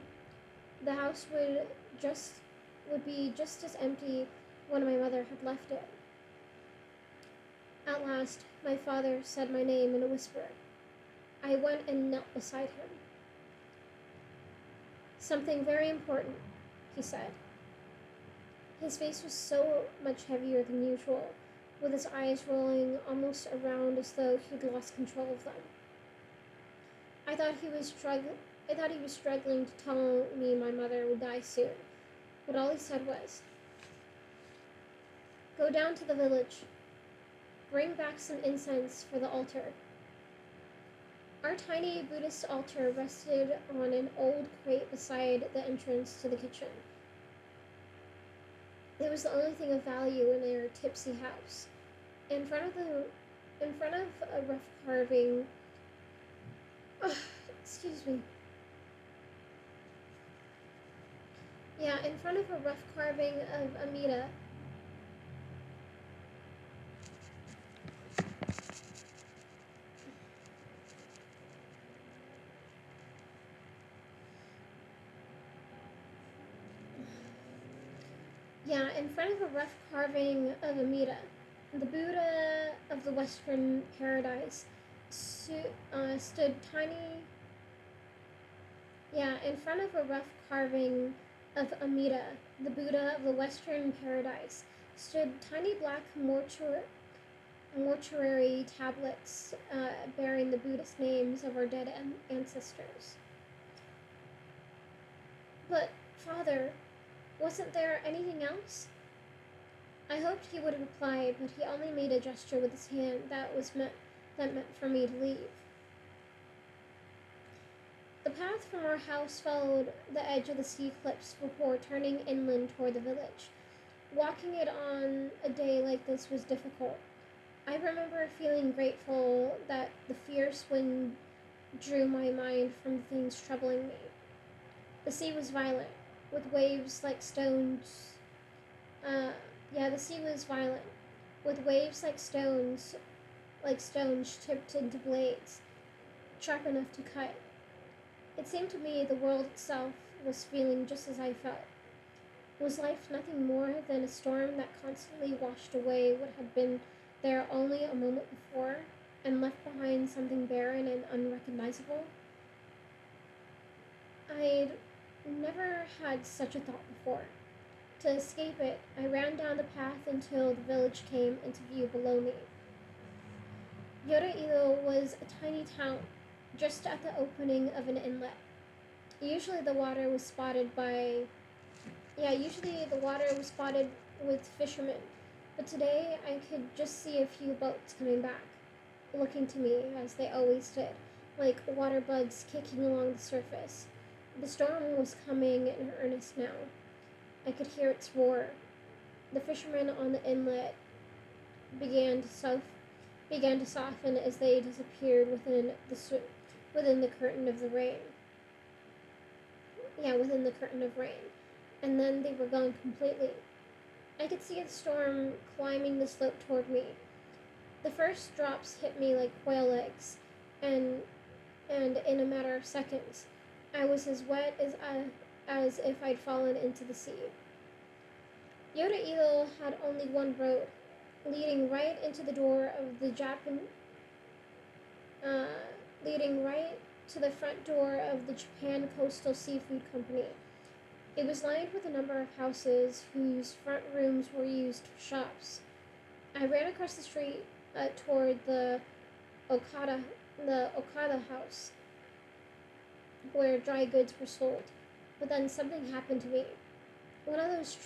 the house would be just as empty when my mother had left it. At last, my father said my name in a whisper. I went and knelt beside him. Something very important, he said. His face was so much heavier than usual, with his eyes rolling almost around as though he'd lost control of them. I thought he was struggling to tell me my mother would die soon, but all he said was, go down to the village. Bring back some incense for the altar. Our tiny Buddhist altar rested on an old crate beside the entrance to the kitchen. It was the only thing of value in their tipsy house. In front of a rough carving, in front of a rough carving of Amida. In front of a rough carving of Amida, the Buddha of the Western Paradise stood tiny. In front of a rough carving of Amida, the Buddha of the Western Paradise, stood tiny black mortuary tablets bearing the Buddhist names of our dead ancestors. But, Father, wasn't there anything else? I hoped he would reply, but he only made a gesture with his hand that meant for me to leave. The path from our house followed the edge of the sea cliffs before turning inland toward the village. Walking it on a day like this was difficult. I remember feeling grateful that the fierce wind drew my mind from the things troubling me. The sea was violent, with waves like stones. The sea was violent, with waves like stones tipped into blades, sharp enough to cut. It seemed to me the world itself was feeling just as I felt. Was life nothing more than a storm that constantly washed away what had been there only a moment before, and left behind something barren and unrecognizable? I'd never had such a thought before. To escape it, I ran down the path until the village came into view below me. Yorailo was a tiny town, just at the opening of an inlet. Usually the water was spotted with fishermen, but today I could just see a few boats coming back, looking to me as they always did, like water bugs kicking along the surface. The storm was coming in earnest now. I could hear its roar. The fishermen on the inlet began to soften as they disappeared within the curtain of the rain. Within the curtain of rain. And then they were gone completely. I could see the storm climbing the slope toward me. The first drops hit me like quail eggs, and in a matter of seconds, I was as wet as if I'd fallen into the sea. Yorailo had only one road, leading right into the door of the leading right to the front door of the Japan Coastal Seafood Company. It was lined with a number of houses whose front rooms were used for shops. I ran across the street toward the Okada house, where dry goods were sold. But then something happened to me. One of those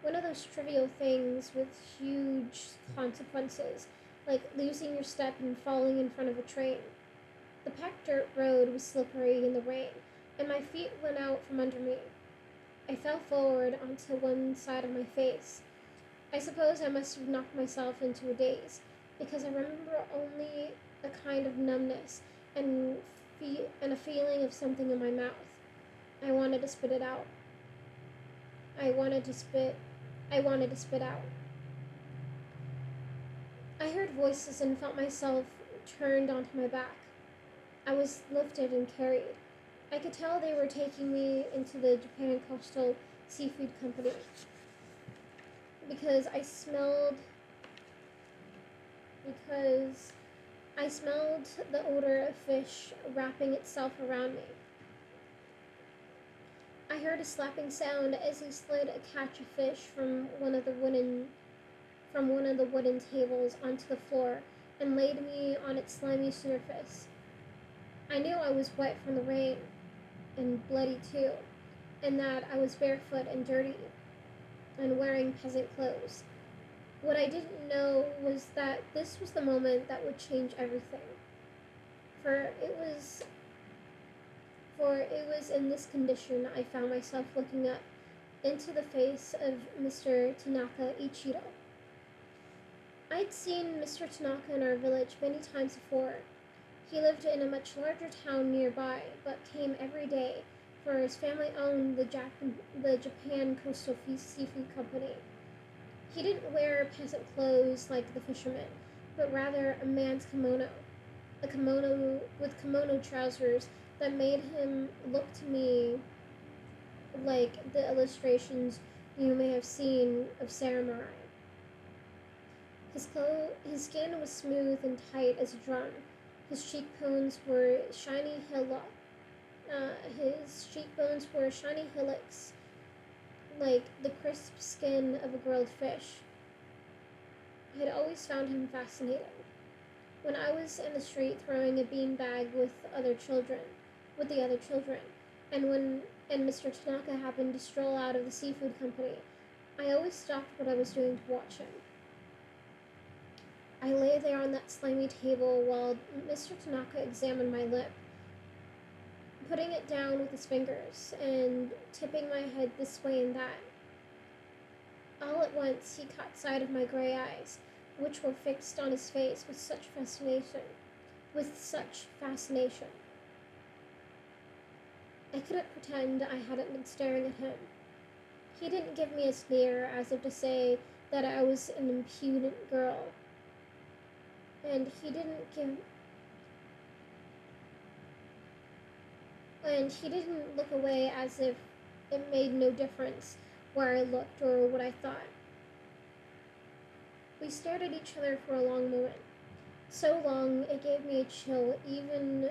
One of those trivial things with huge consequences, like losing your step and falling in front of a train. The packed dirt road was slippery in the rain, and my feet went out from under me. I fell forward onto one side of my face. I suppose I must have knocked myself into a daze, because I remember only a kind of numbness and, and a feeling of something in my mouth. I wanted to spit it out. I wanted to spit. I wanted to spit out. I heard voices and felt myself turned onto my back. I was lifted and carried. I could tell they were taking me into the Japan Coastal Seafood Company because I smelled the odor of fish wrapping itself around me. I heard a slapping sound as he slid a catch of fish from one of the wooden tables onto the floor and laid me on its slimy surface. I knew I was wet from the rain, and bloody too, and that I was barefoot and dirty, and wearing peasant clothes. What I didn't know was that this was the moment that would change everything. For it was in this condition I found myself looking up into the face of Mr. Tanaka Ichiro. I'd seen Mr. Tanaka in our village many times before. He lived in a much larger town nearby, but came every day, for his family owned the Japan Coastal Seafood Company. He didn't wear peasant clothes like the fishermen, but rather a man's kimono, a kimono with kimono trousers that made him look to me like the illustrations you may have seen of samurai. His skin was smooth and tight as a drum. His cheekbones were shiny hillocks, like the crisp skin of a grilled fish. I had always found him fascinating. When I was in the street throwing a beanbag with the other children, and Mr. Tanaka happened to stroll out of the seafood company, I always stopped what I was doing to watch him. I lay there on that slimy table while Mr. Tanaka examined my lip, putting it down with his fingers and tipping my head this way and that. All at once he caught sight of my gray eyes, which were fixed on his face with such fascination. I couldn't pretend I hadn't been staring at him. He didn't give me a sneer as if to say that I was an impudent girl. And he didn't look away as if it made no difference where I looked or what I thought. We stared at each other for a long moment. So long it gave me a chill, even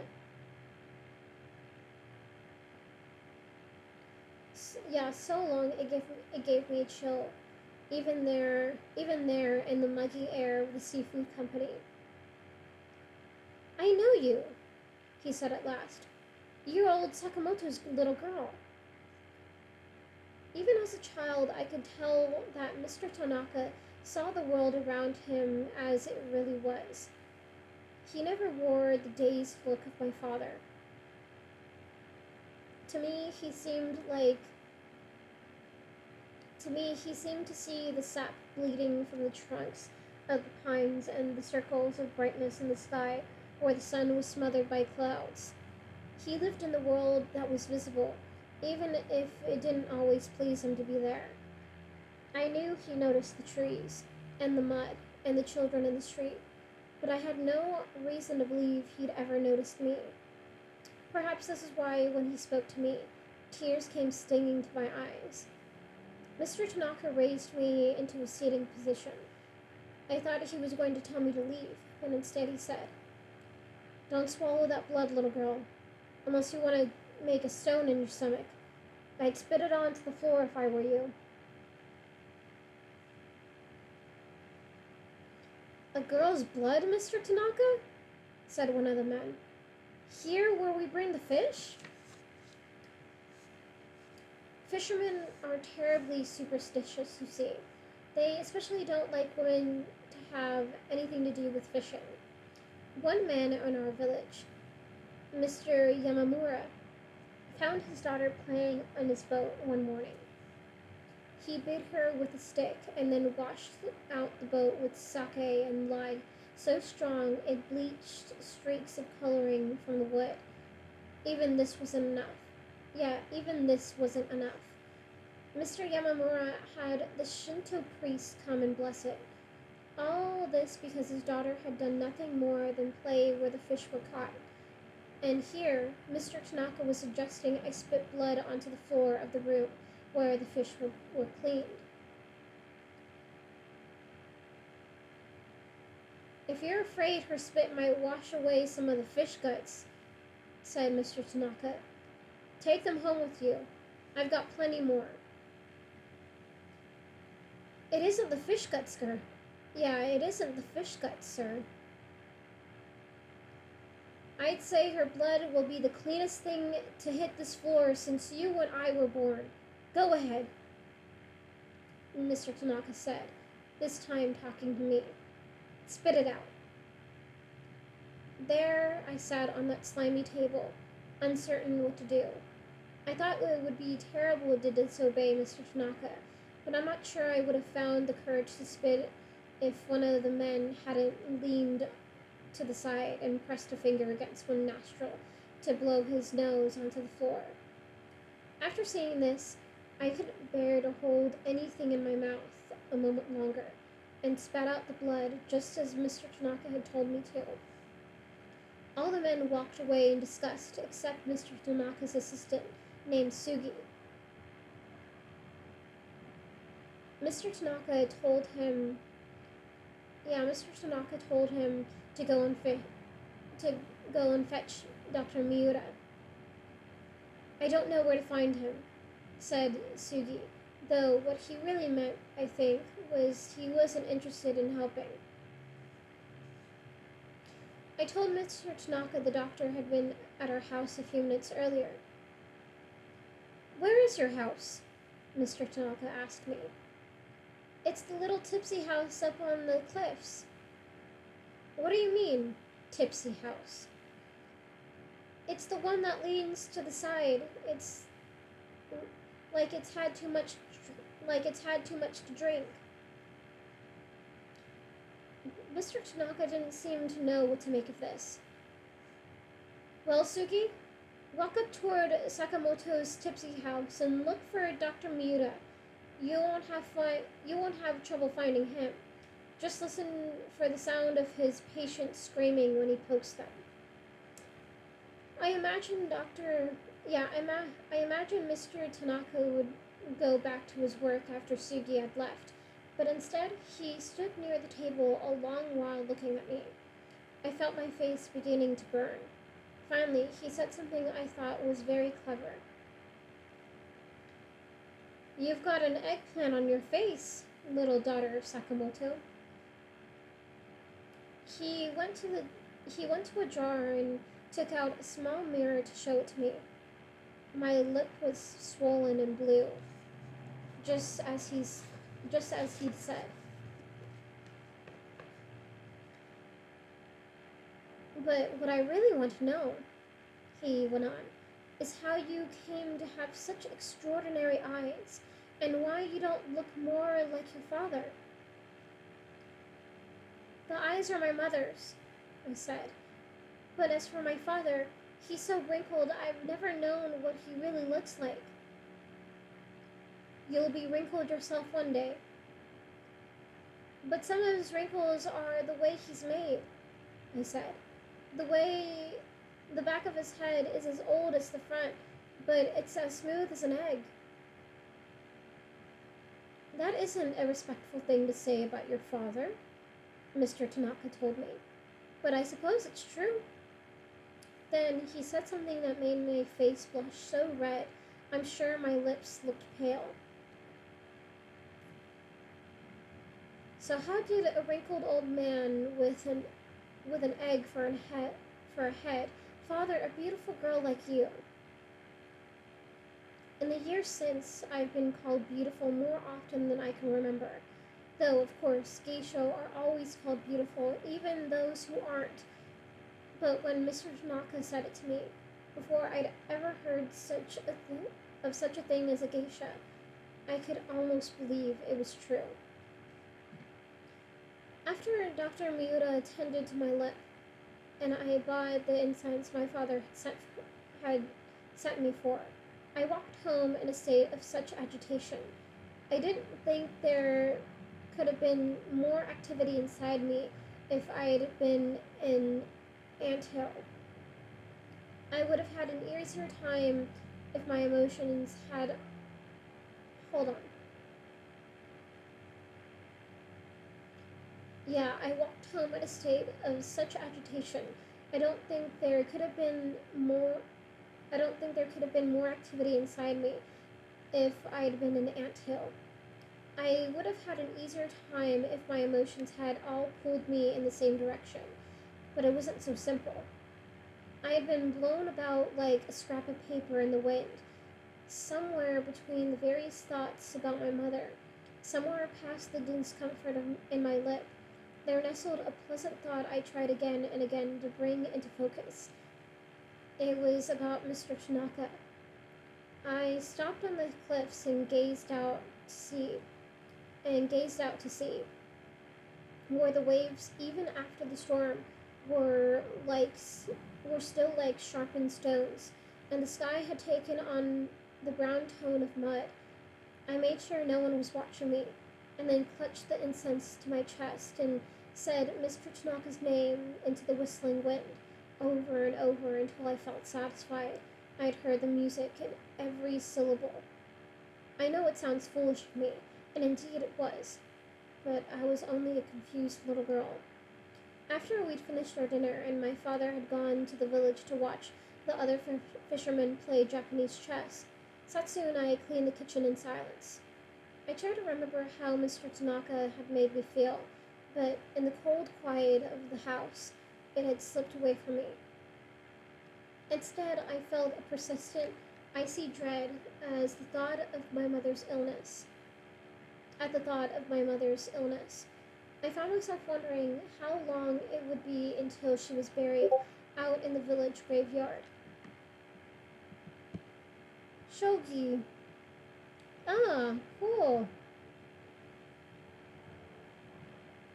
there in the muggy air of the seafood company. I know you, he said at last. You're old Sakamoto's little girl. Even as a child, I could tell that Mr. Tanaka saw the world around him as it really was. He never wore the dazed look of my father. To me, he seemed to see the sap bleeding from the trunks of the pines and the circles of brightness in the sky where the sun was smothered by clouds. He lived in the world that was visible, even if it didn't always please him to be there. I knew he noticed the trees, and the mud, and the children in the street, but I had no reason to believe he'd ever noticed me. Perhaps this is why, when he spoke to me, tears came stinging to my eyes. Mr. Tanaka raised me into a seating position. I thought he was going to tell me to leave, but instead he said, "Don't swallow that blood, little girl, unless you want to make a stone in your stomach. I'd spit it onto the floor if I were you." "A girl's blood, Mr. Tanaka?" said one of the men. "Here where we bring the fish?" Fishermen are terribly superstitious, you see. They especially don't like women to have anything to do with fishing. One man in our village, Mr. Yamamura, found his daughter playing on his boat one morning. He bit her with a stick and then washed out the boat with sake and lye so strong it bleached streaks of coloring from the wood. Even this wasn't enough. Even this wasn't enough. Mr. Yamamura had the Shinto priest come and bless it. All this because his daughter had done nothing more than play where the fish were caught. And here, Mr. Tanaka was suggesting I spit blood onto the floor of the room where the fish were cleaned. If you're afraid her spit might wash away some of the fish guts, said Mr. Tanaka, take them home with you. I've got plenty more. It isn't the fish guts, sir. It isn't the fish guts, sir. I'd say her blood will be the cleanest thing to hit this floor since you and I were born. Go ahead, Mr. Tanaka said, this time talking to me. Spit it out. There I sat on that slimy table, uncertain what to do. I thought it would be terrible to disobey Mr. Tanaka, but I'm not sure I would have found the courage to spit if one of the men hadn't leaned to the side and pressed a finger against one nostril to blow his nose onto the floor. After seeing this, I couldn't bear to hold anything in my mouth a moment longer, and spat out the blood just as Mr. Tanaka had told me to. All the men walked away in disgust except Mr. Tanaka's assistant, named Sugi. Mr. Tanaka told him to go and fetch Dr. Miura. I don't know where to find him, said Sugi, though what he really meant, I think, was he wasn't interested in helping. I told Mr. Tanaka the doctor had been at our house a few minutes earlier. Where is your house? Mr. Tanaka asked me. It's the little tipsy house up on the cliffs. What do you mean, tipsy house? It's the one that leans to the side. It's like it's had too much to drink. Mr. Tanaka didn't seem to know what to make of this. Well, Sugi, walk up toward Sakamoto's tipsy house and look for Dr. Miura. You won't have trouble finding him. Just listen for the sound of his patients screaming when he pokes them. I imagine Mr. Tanaka would go back to his work after Sugi had left, but instead he stood near the table a long while looking at me. I felt my face beginning to burn. Finally, he said something I thought was very clever. You've got an eggplant on your face, little daughter of Sakamoto. He went to a drawer and took out a small mirror to show it to me. My lip was swollen and blue, just as he'd said. But what I really want to know, he went on, is how you came to have such extraordinary eyes, and why you don't look more like your father. The eyes are my mother's, I said. But as for my father, he's so wrinkled I've never known what he really looks like. You'll be wrinkled yourself one day. But some of his wrinkles are the way he's made, I said. The back of his head is as old as the front, but it's as smooth as an egg. That isn't a respectful thing to say about your father, Mr. Tanaka told me, but I suppose it's true. Then he said something that made my face blush so red, I'm sure my lips looked pale. So how did a wrinkled old man with an egg for a head father a beautiful girl like you? In the years since, I've been called beautiful more often than I can remember. Though, of course, geisha are always called beautiful, even those who aren't. But when Mr. Tanaka said it to me, before I'd ever heard such a thing as a geisha, I could almost believe it was true. After Dr. Miura attended to my lip, and I bought the incense my father had sent me for, I walked home in a state of such agitation. I didn't think there could have been more activity inside me if I'd been in anthill. I would have had an easier time if my emotions had. Hold on. Yeah, I walked home in a state of such agitation. I don't think there could have been more. I don't think there could have been more activity inside me if I'd been in anthill. I would have had an easier time if my emotions had all pulled me in the same direction. But it wasn't so simple. I had been blown about like a scrap of paper in the wind, somewhere between the various thoughts about my mother, somewhere past the discomfort in my lip. There nestled a pleasant thought I tried again and again to bring into focus. It was about Mr. Tanaka. I stopped on the cliffs and gazed out to sea, where the waves, even after the storm, were like were still like sharpened stones, and the sky had taken on the brown tone of mud. I made sure no one was watching me, and then clutched the incense to my chest and said Mr. Tanaka's name into the whistling wind, over and over until I felt satisfied I'd heard the music in every syllable. I know it sounds foolish of me, and indeed it was, but I was only a confused little girl. After we'd finished our dinner and my father had gone to the village to watch the other fishermen play Japanese chess, Satsu and I cleaned the kitchen in silence. I tried to remember how Mr. Tanaka had made me feel, but in the cold quiet of the house, it had slipped away from me. Instead, I felt a persistent, icy dread as the thought of my mother's illness. At the thought of my mother's illness, I found myself wondering how long it would be until she was buried out in the village graveyard. Shogi. Ah, cool.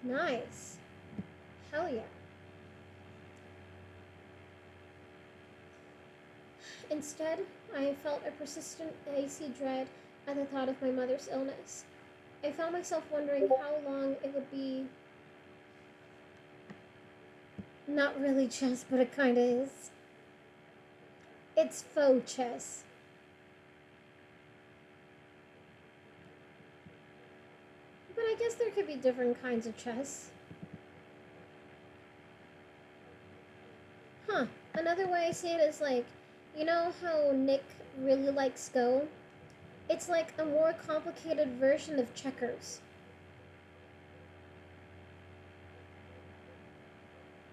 Nice. Hell yeah. Instead, I felt a persistent, icy dread at the thought of my mother's illness. I found myself wondering how long it would be. Not really chess, but it kinda is. It's faux chess. But I guess there could be different kinds of chess. Huh. Another way I see it is like, you know how Nick really likes Go? It's like a more complicated version of checkers.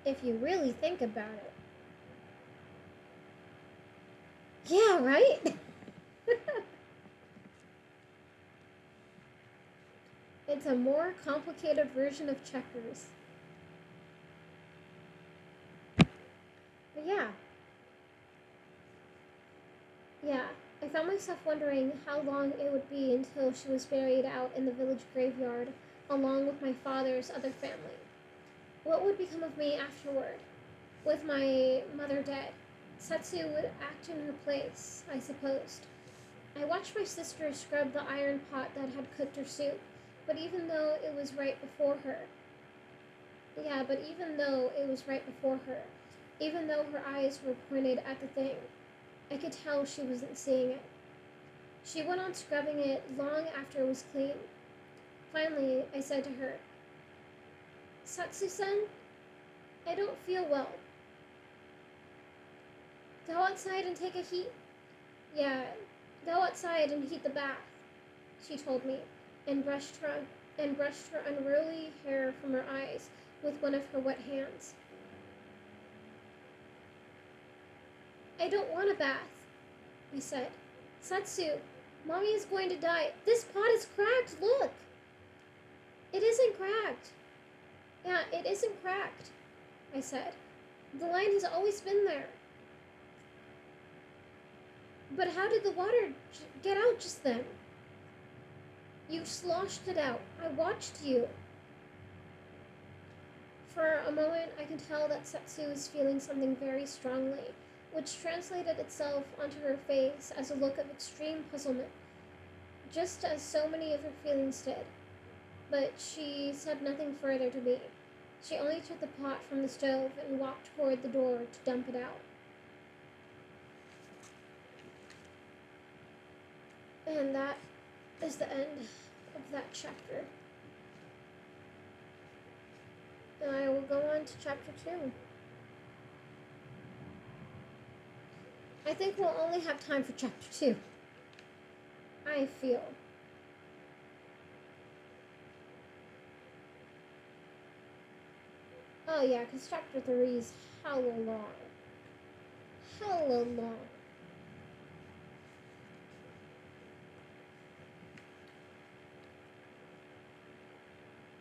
If you really think about it. Yeah, right? It's a more complicated version of checkers. But yeah, I found myself wondering how long it would be until she was buried out in the village graveyard along with my father's other family. What would become of me afterward? With my mother dead, Satsu would act in her place, I supposed. I watched my sister scrub the iron pot that had cooked her soup, but even though it was right before her, even though her eyes were pointed at the thing, I could tell she wasn't seeing it. She went on scrubbing it long after it was clean. Finally, I said to her, Satsu-san, I don't feel well. Go outside and take a heat. Yeah, go outside and heat the bath, she told me, and brushed her unruly hair from her eyes with one of her wet hands. I don't want a bath, I said. Satsu, Mommy is going to die. This pot is cracked, look! It isn't cracked. Yeah, it isn't cracked, I said. The line has always been there. But how did the water get out just then? You sloshed it out. I watched you. For a moment, I could tell that Setsu was feeling something very strongly, which translated itself onto her face as a look of extreme puzzlement, just as so many of her feelings did. But she said nothing further to me. She only took the pot from the stove and walked toward the door to dump it out. And that is the end of that chapter. And I will go on to chapter 2. I think we'll only have time for chapter 2. I feel. Oh yeah, because chapter 3 is hella long. Hella long.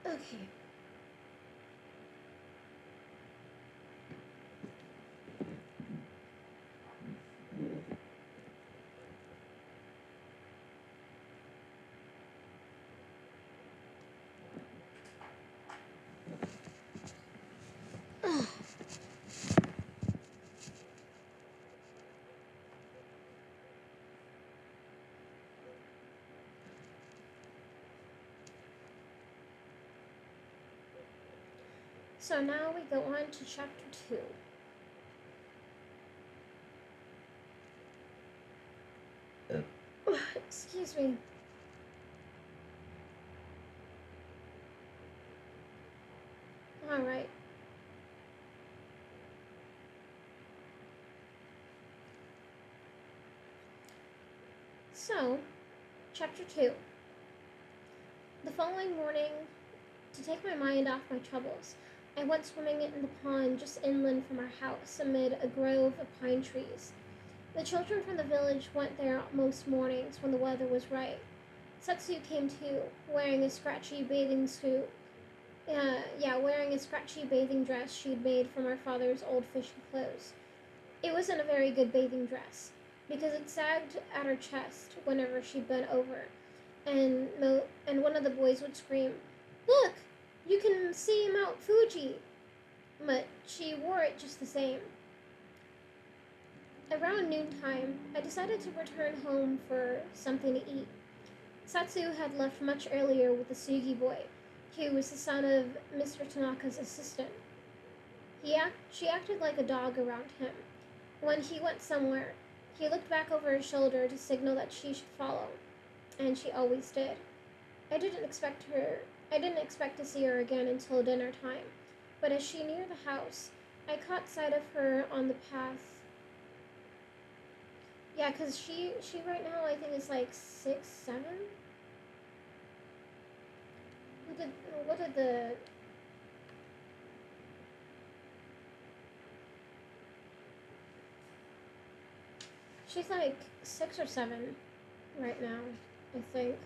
Okay. So now we go on to chapter 2. Excuse me. Alright. So, chapter 2. The following morning, to take my mind off my troubles, I went swimming in the pond just inland from our house amid a grove of pine trees. The children from the village went there most mornings when the weather was right. Setsu came too, wearing a scratchy bathing suit. Wearing a scratchy bathing dress she'd made from our father's old fishing clothes. It wasn't a very good bathing dress, because it sagged at her chest whenever she bent over, and one of the boys would scream, "Look! You can see Mount Fuji!" But she wore it just the same. Around noontime, I decided to return home for something to eat. Satsu had left much earlier with the Sugi boy, who was the son of Mr. Tanaka's assistant. She acted like a dog around him. When he went somewhere, he looked back over his shoulder to signal that she should follow, and she always did. I didn't expect to see her again until dinner time, but as she neared the house, I caught sight of her on the path. Yeah, because she right now I think is like 6, 7? What did the... She's like 6 or 7 right now, I think.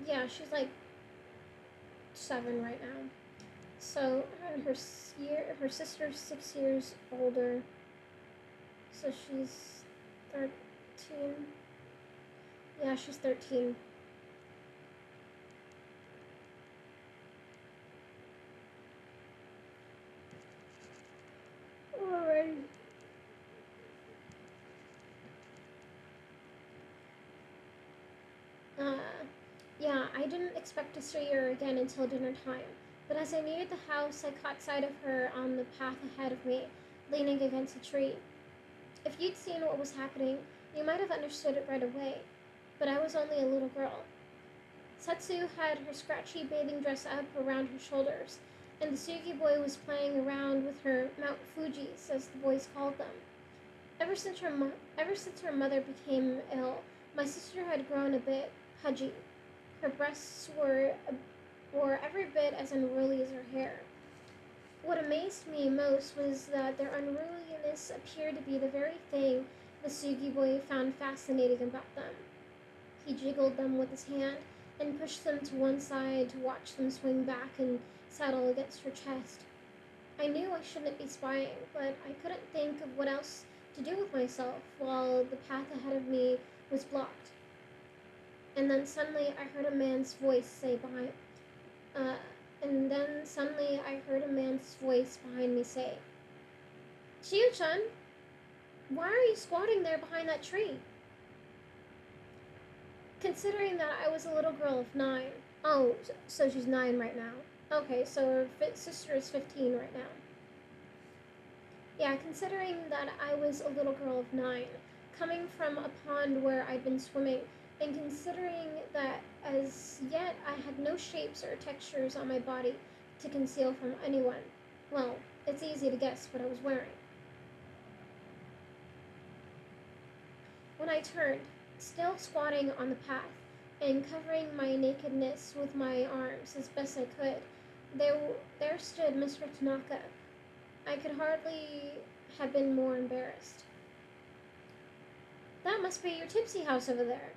Yeah, she's like 7 right now. So, and her sister's 6 years older. So she's 13. Yeah, she's 13. Alright. Yeah, I didn't expect to see her again until dinner time, but as I neared the house, I caught sight of her on the path ahead of me, leaning against a tree. If you'd seen what was happening, you might have understood it right away, but I was only a little girl. Setsu had her scratchy bathing dress up around her shoulders, and the Sugi boy was playing around with her Mount Fujis, as the boys called them. Ever since her mother became ill, my sister had grown a bit pudgy. Her breasts were every bit as unruly as her hair. What amazed me most was that their unruliness appeared to be the very thing the Sugi boy found fascinating about them. He jiggled them with his hand and pushed them to one side to watch them swing back and settle against her chest. I knew I shouldn't be spying, but I couldn't think of what else to do with myself while the path ahead of me was blocked. And then suddenly I heard a man's voice say behind. Uh, and then suddenly I heard a man's voice behind me say, "Chiyu-chan, why are you squatting there behind that tree?" Considering that I was a little girl of 9. Oh, so she's 9 right now. Okay, so her sister is 15 right now. Yeah, considering that I was a little girl of 9, coming from a pond where I'd been swimming, and considering that as yet I had no shapes or textures on my body to conceal from anyone, well, it's easy to guess what I was wearing. When I turned, still squatting on the path, and covering my nakedness with my arms as best I could, there stood Mr. Tanaka. I could hardly have been more embarrassed. "That must be your tipsy house over there,"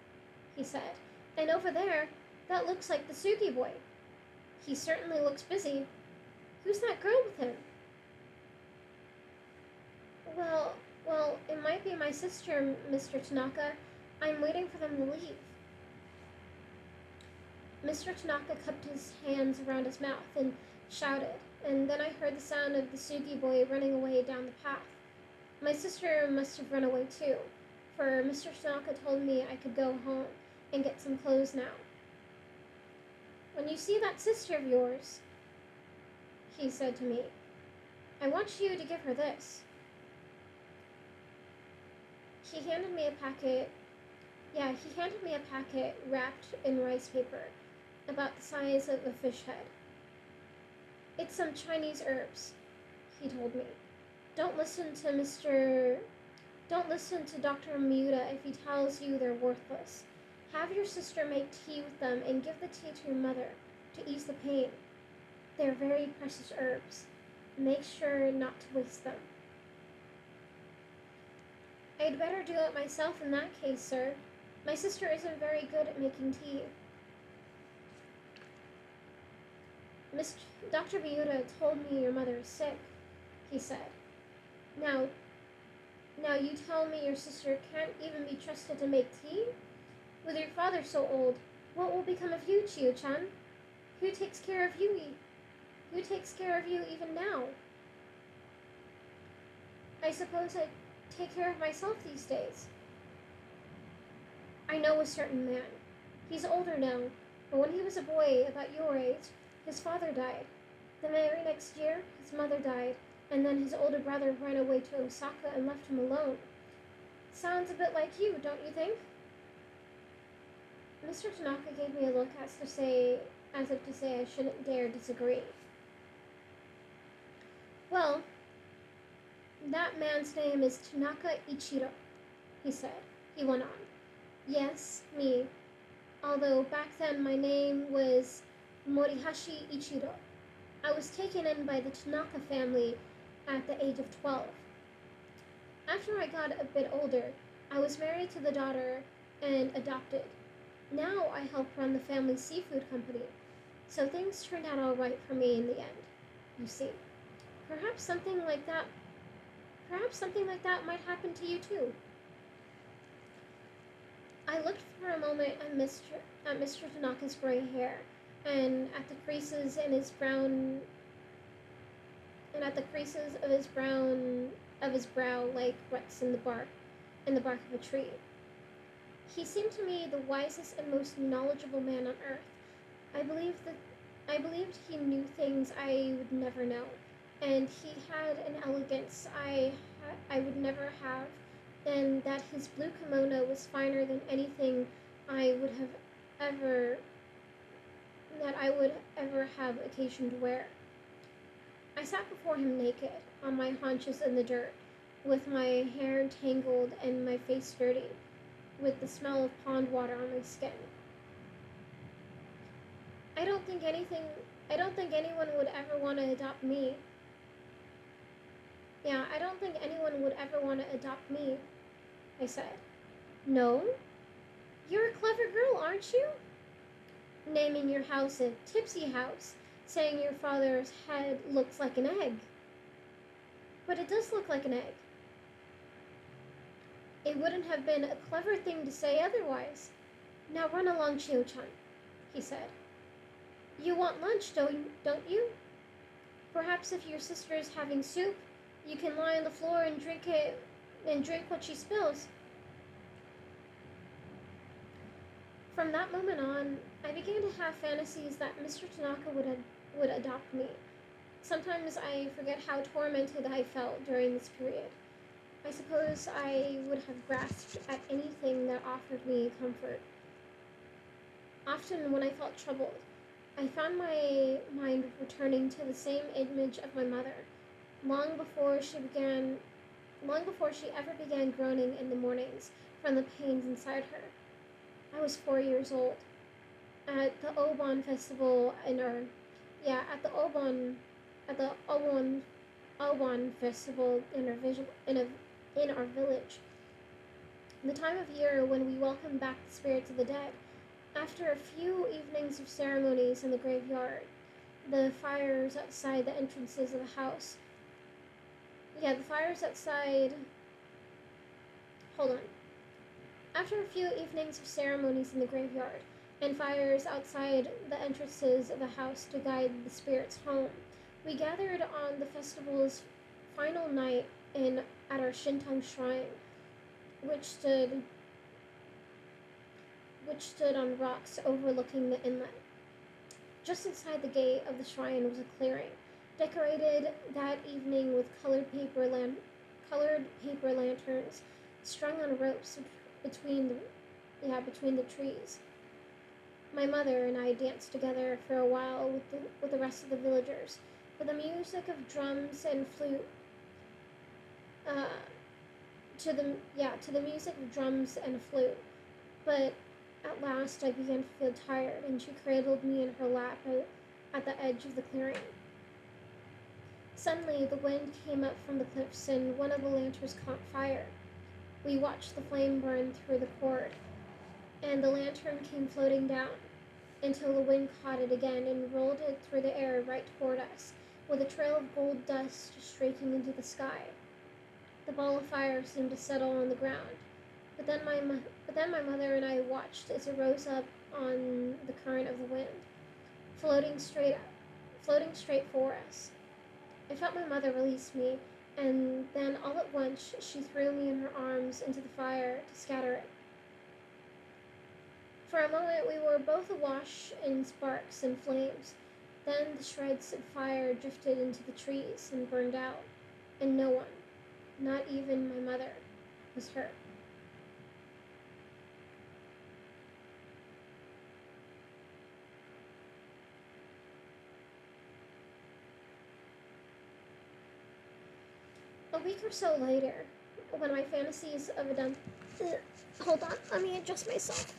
he said. "And over there, that looks like the Sugi boy. He certainly looks busy. Who's that girl with him?" Well, it might be my sister, Mr. Tanaka. I'm waiting for them to leave." Mr. Tanaka cupped his hands around his mouth and shouted, and then I heard the sound of the Sugi boy running away down the path. My sister must have run away too, for Mr. Tanaka told me I could go home and get some clothes now. "When you see that sister of yours," he said to me, "I want you to give her this." He handed me a packet wrapped in rice paper, about the size of a fish head. "It's some Chinese herbs," he told me. Don't listen to Dr. Miuta if he tells you they're worthless. Have your sister make tea with them and give the tea to your mother to ease the pain. They're very precious herbs. Make sure not to waste them." "I'd better do it myself in that case, sir. My sister isn't very good at making tea." "Dr. Miuta told me your mother is sick," he said. Now you tell me your sister can't even be trusted to make tea? With your father so old, what will become of you, Chiyo-chan? Who takes care of you even now?" "I suppose I take care of myself these days." "I know a certain man. He's older now, but when he was a boy about your age, his father died. The very next year, his mother died, and then his older brother ran away to Osaka and left him alone. Sounds a bit like you, don't you think?" Mr. Tanaka gave me a look as if to say I shouldn't dare disagree. "Well, that man's name is Tanaka Ichiro," he said. He went on. "Yes, me. Although back then my name was Morihashi Ichiro. I was taken in by the Tanaka family at the age of 12. After I got a bit older, I was married to the daughter and adopted. Now I help run the family seafood company, so things turned out all right for me in the end. You see, perhaps something like that might happen to you too." I looked for a moment at Mr. Tanaka's gray hair, and at the creases of his brow like ruts in the bark of a tree. He seemed to me the wisest and most knowledgeable man on earth. I believed he knew things I would never know, and he had an elegance I would never have, and that his blue kimono was finer than anything I would ever have occasion to wear. I sat before him naked, on my haunches in the dirt, with my hair tangled and my face dirty, with the smell of pond water on my skin. I don't think anything I don't think anyone would ever want to adopt me. Yeah, I don't think anyone would ever want to adopt me, I said. No? You're a clever girl, aren't you? Naming your house a tipsy house, saying your father's head looks like an egg. But it does look like an egg. It wouldn't have been a clever thing to say otherwise. Now run along, Chio-chan, he said. You want lunch, don't you? Perhaps if your sister is having soup, you can lie on the floor and drink what she spills. From that moment on, I began to have fantasies that Mr. Tanaka would adopt me. Sometimes I forget how tormented I felt during this period. I suppose I would have grasped at anything that offered me comfort. Often when I felt troubled, I found my mind returning to the same image of my mother, long before she ever began groaning in the mornings from the pains inside her. I was 4 years old. At the Obon festival at the Obon festival in our village. The time of year when we welcome back the spirits of the dead. After a few evenings of ceremonies in the graveyard, the fires outside the entrances of the house. Yeah, the fires outside. Hold on. After a few evenings of ceremonies in the graveyard, and fires outside the entrances of the house to guide the spirits home, we gathered on the festival's final night at our Shintang shrine, which stood on rocks overlooking the inlet. Just inside the gate of the shrine was a clearing, decorated that evening with colored paper lanterns strung on ropes between the trees. My mother and I danced together for a while with the rest of the villagers, with the music of drums and flute. To the music of drums and flute. But at last I began to feel tired, and she cradled me in her lap at the edge of the clearing. Suddenly, the wind came up from the cliffs, and one of the lanterns caught fire. We watched the flame burn through the cord, and the lantern came floating down, until the wind caught it again and rolled it through the air right toward us, with a trail of gold dust streaking into the sky. The ball of fire seemed to settle on the ground, but then my mother and I watched as it rose up on the current of the wind, floating straight for us. I felt my mother release me, and then all at once she threw me in her arms into the fire to scatter it. For a moment we were both awash in sparks and flames. Then the shreds of fire drifted into the trees and burned out, and no one, not even my mother, was hurt. A week or so later, when my fantasies of a dumb... Hold on, let me adjust myself.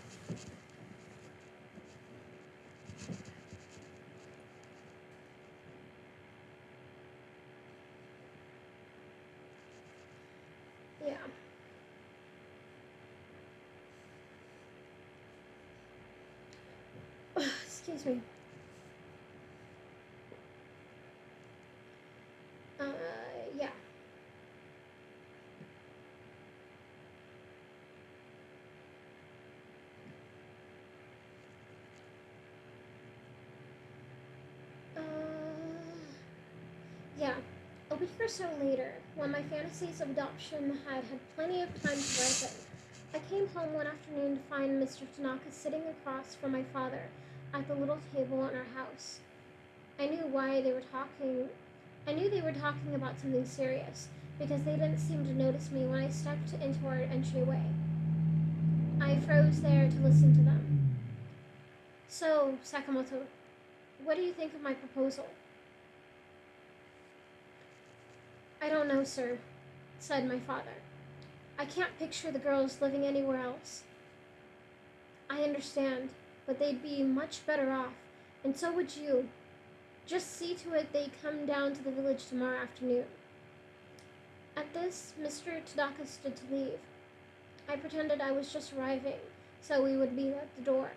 Yeah. Excuse me. Yeah. Yeah. A week or so later, when my fantasies of adoption had plenty of time to ripen, I came home one afternoon to find Mr. Tanaka sitting across from my father at the little table in our house. I knew they were talking about something serious, because they didn't seem to notice me when I stepped into our entryway. I froze there to listen to them. So, Sakamoto, what do you think of my proposal? I don't know, sir, said my father. I can't picture the girls living anywhere else. I understand, but they'd be much better off, and so would you. Just see to it they come down to the village tomorrow afternoon. At this, Mr. Tadaka stood to leave. I pretended I was just arriving, so we would be at the door.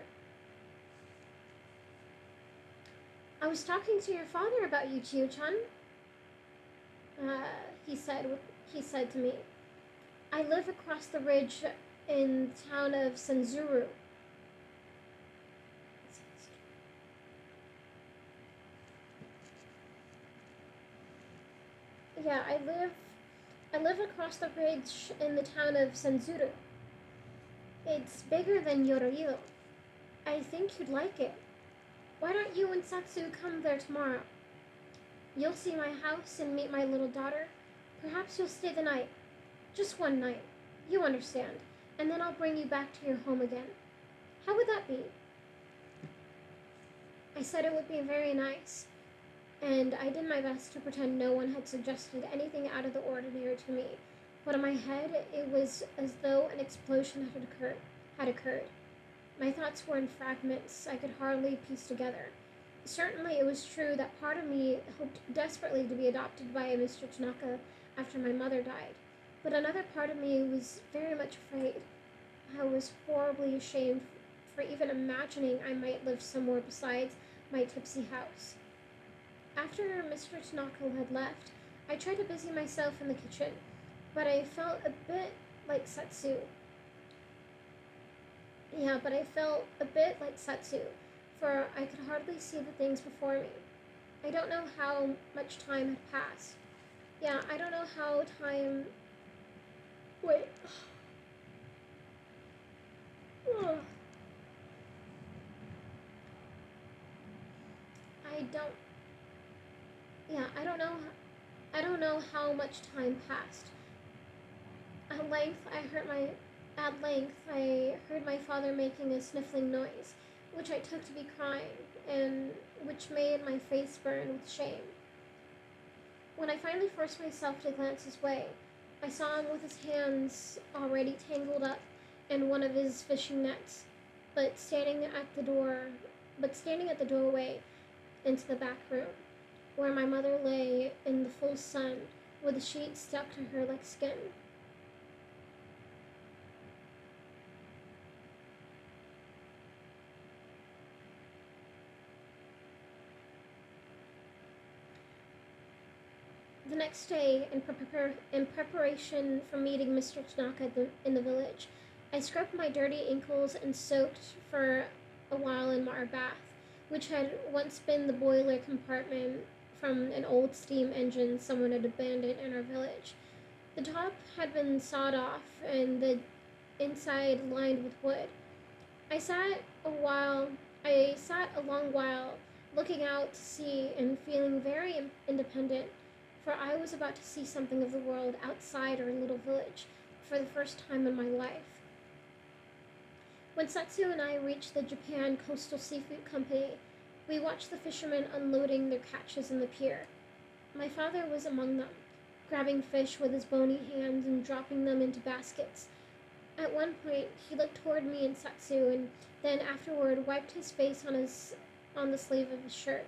I was talking to your father about you, Chiyo-chan, he said to me. I live across the ridge in the town of Senzuru. Yeah, I live across the ridge in the town of Senzuru. It's bigger than Yororiro. I think you'd like it. Why don't you and Satsu come there tomorrow? You'll see my house and meet my little daughter. Perhaps you'll stay the night. Just one night. You understand. And then I'll bring you back to your home again. How would that be? I said it would be very nice, and I did my best to pretend no one had suggested anything out of the ordinary to me. But in my head, it was as though an explosion had occurred. My thoughts were in fragments I could hardly piece together. Certainly, it was true that part of me hoped desperately to be adopted by Mr. Tanaka after my mother died. But another part of me was very much afraid. I was horribly ashamed for even imagining I might live somewhere besides my tipsy house. After Mr. Tanaka had left, I tried to busy myself in the kitchen, but I felt a bit like Satsu. For I could hardly see the things before me. I don't know how much time had passed. I don't know how time... Wait. Ugh. I don't know how much time passed. At length, I heard my father making a sniffling noise, which I took to be crying, and which made my face burn with shame. When I finally forced myself to glance his way, I saw him with his hands already tangled up in one of his fishing nets, but standing at the doorway into the back room, where my mother lay in the full sun with the sheet stuck to her like skin. The next day, in preparation for meeting Mr. Tanaka in the village, I scrubbed my dirty ankles and soaked for a while in our bath, which had once been the boiler compartment from an old steam engine someone had abandoned in our village. The top had been sawed off and the inside lined with wood. I sat a long while looking out to sea and feeling very independent, for I was about to see something of the world outside our little village for the first time in my life. When Satsu and I reached the Japan Coastal Seafood Company, we watched the fishermen unloading their catches in the pier. My father was among them, grabbing fish with his bony hands and dropping them into baskets. At one point, he looked toward me and Satsu, and then afterward wiped his face on the sleeve of his shirt.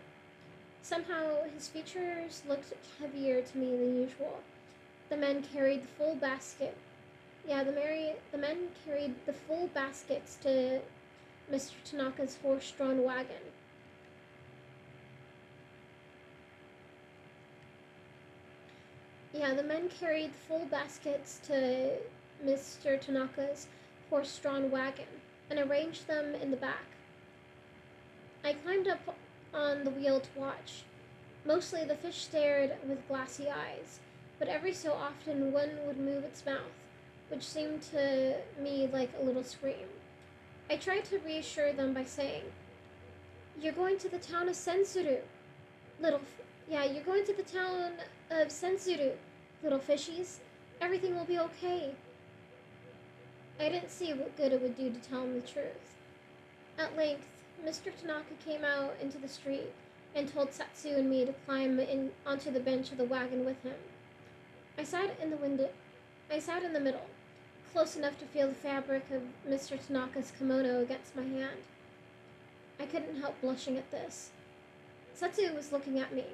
Somehow, his features looked heavier to me than usual. The men carried the full basket. The men carried the full baskets to Mr. Tanaka's horse-drawn wagon. The men carried the full baskets to Mr. Tanaka's horse-drawn wagon and arranged them in the back. I climbed up on the wheel to watch. Mostly the fish stared with glassy eyes, but every so often one would move its mouth, which seemed to me like a little scream. I tried to reassure them by saying, "You're going to the town of Sensuru, you're going to the town of Sensuru, little fishies. Everything will be okay." I didn't see what good it would do to tell them the truth. At length, Mr. Tanaka came out into the street and told Satsu and me to climb in onto the bench of the wagon with him. I sat in the window. I sat in the middle, close enough to feel the fabric of Mr. Tanaka's kimono against my hand. I couldn't help blushing at this. Setsu was looking at me.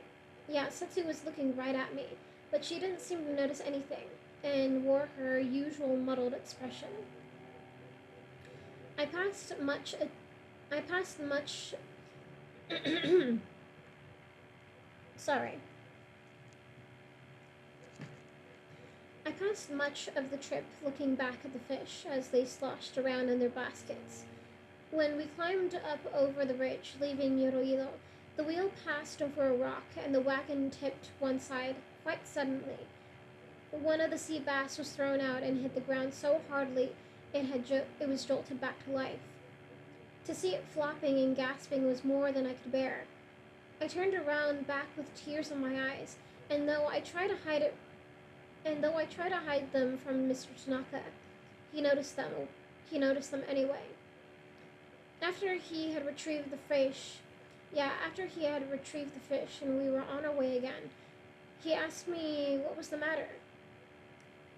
Yeah, Setsu was looking right at me, but she didn't seem to notice anything, and wore her usual muddled expression. I passed much. Sorry. I passed much of the trip looking back at the fish as they sloshed around in their baskets. When we climbed up over the ridge, leaving Yoroido, the wheel passed over a rock and the wagon tipped one side quite suddenly. One of the sea bass was thrown out and hit the ground so hardly it was jolted back to life. To see it flopping and gasping was more than I could bear. I turned around back with tears in my eyes, and though I tried to hide them from Mr. Tanaka, he noticed them. He noticed them anyway. After he had retrieved the fish and we were on our way again, he asked me what was the matter.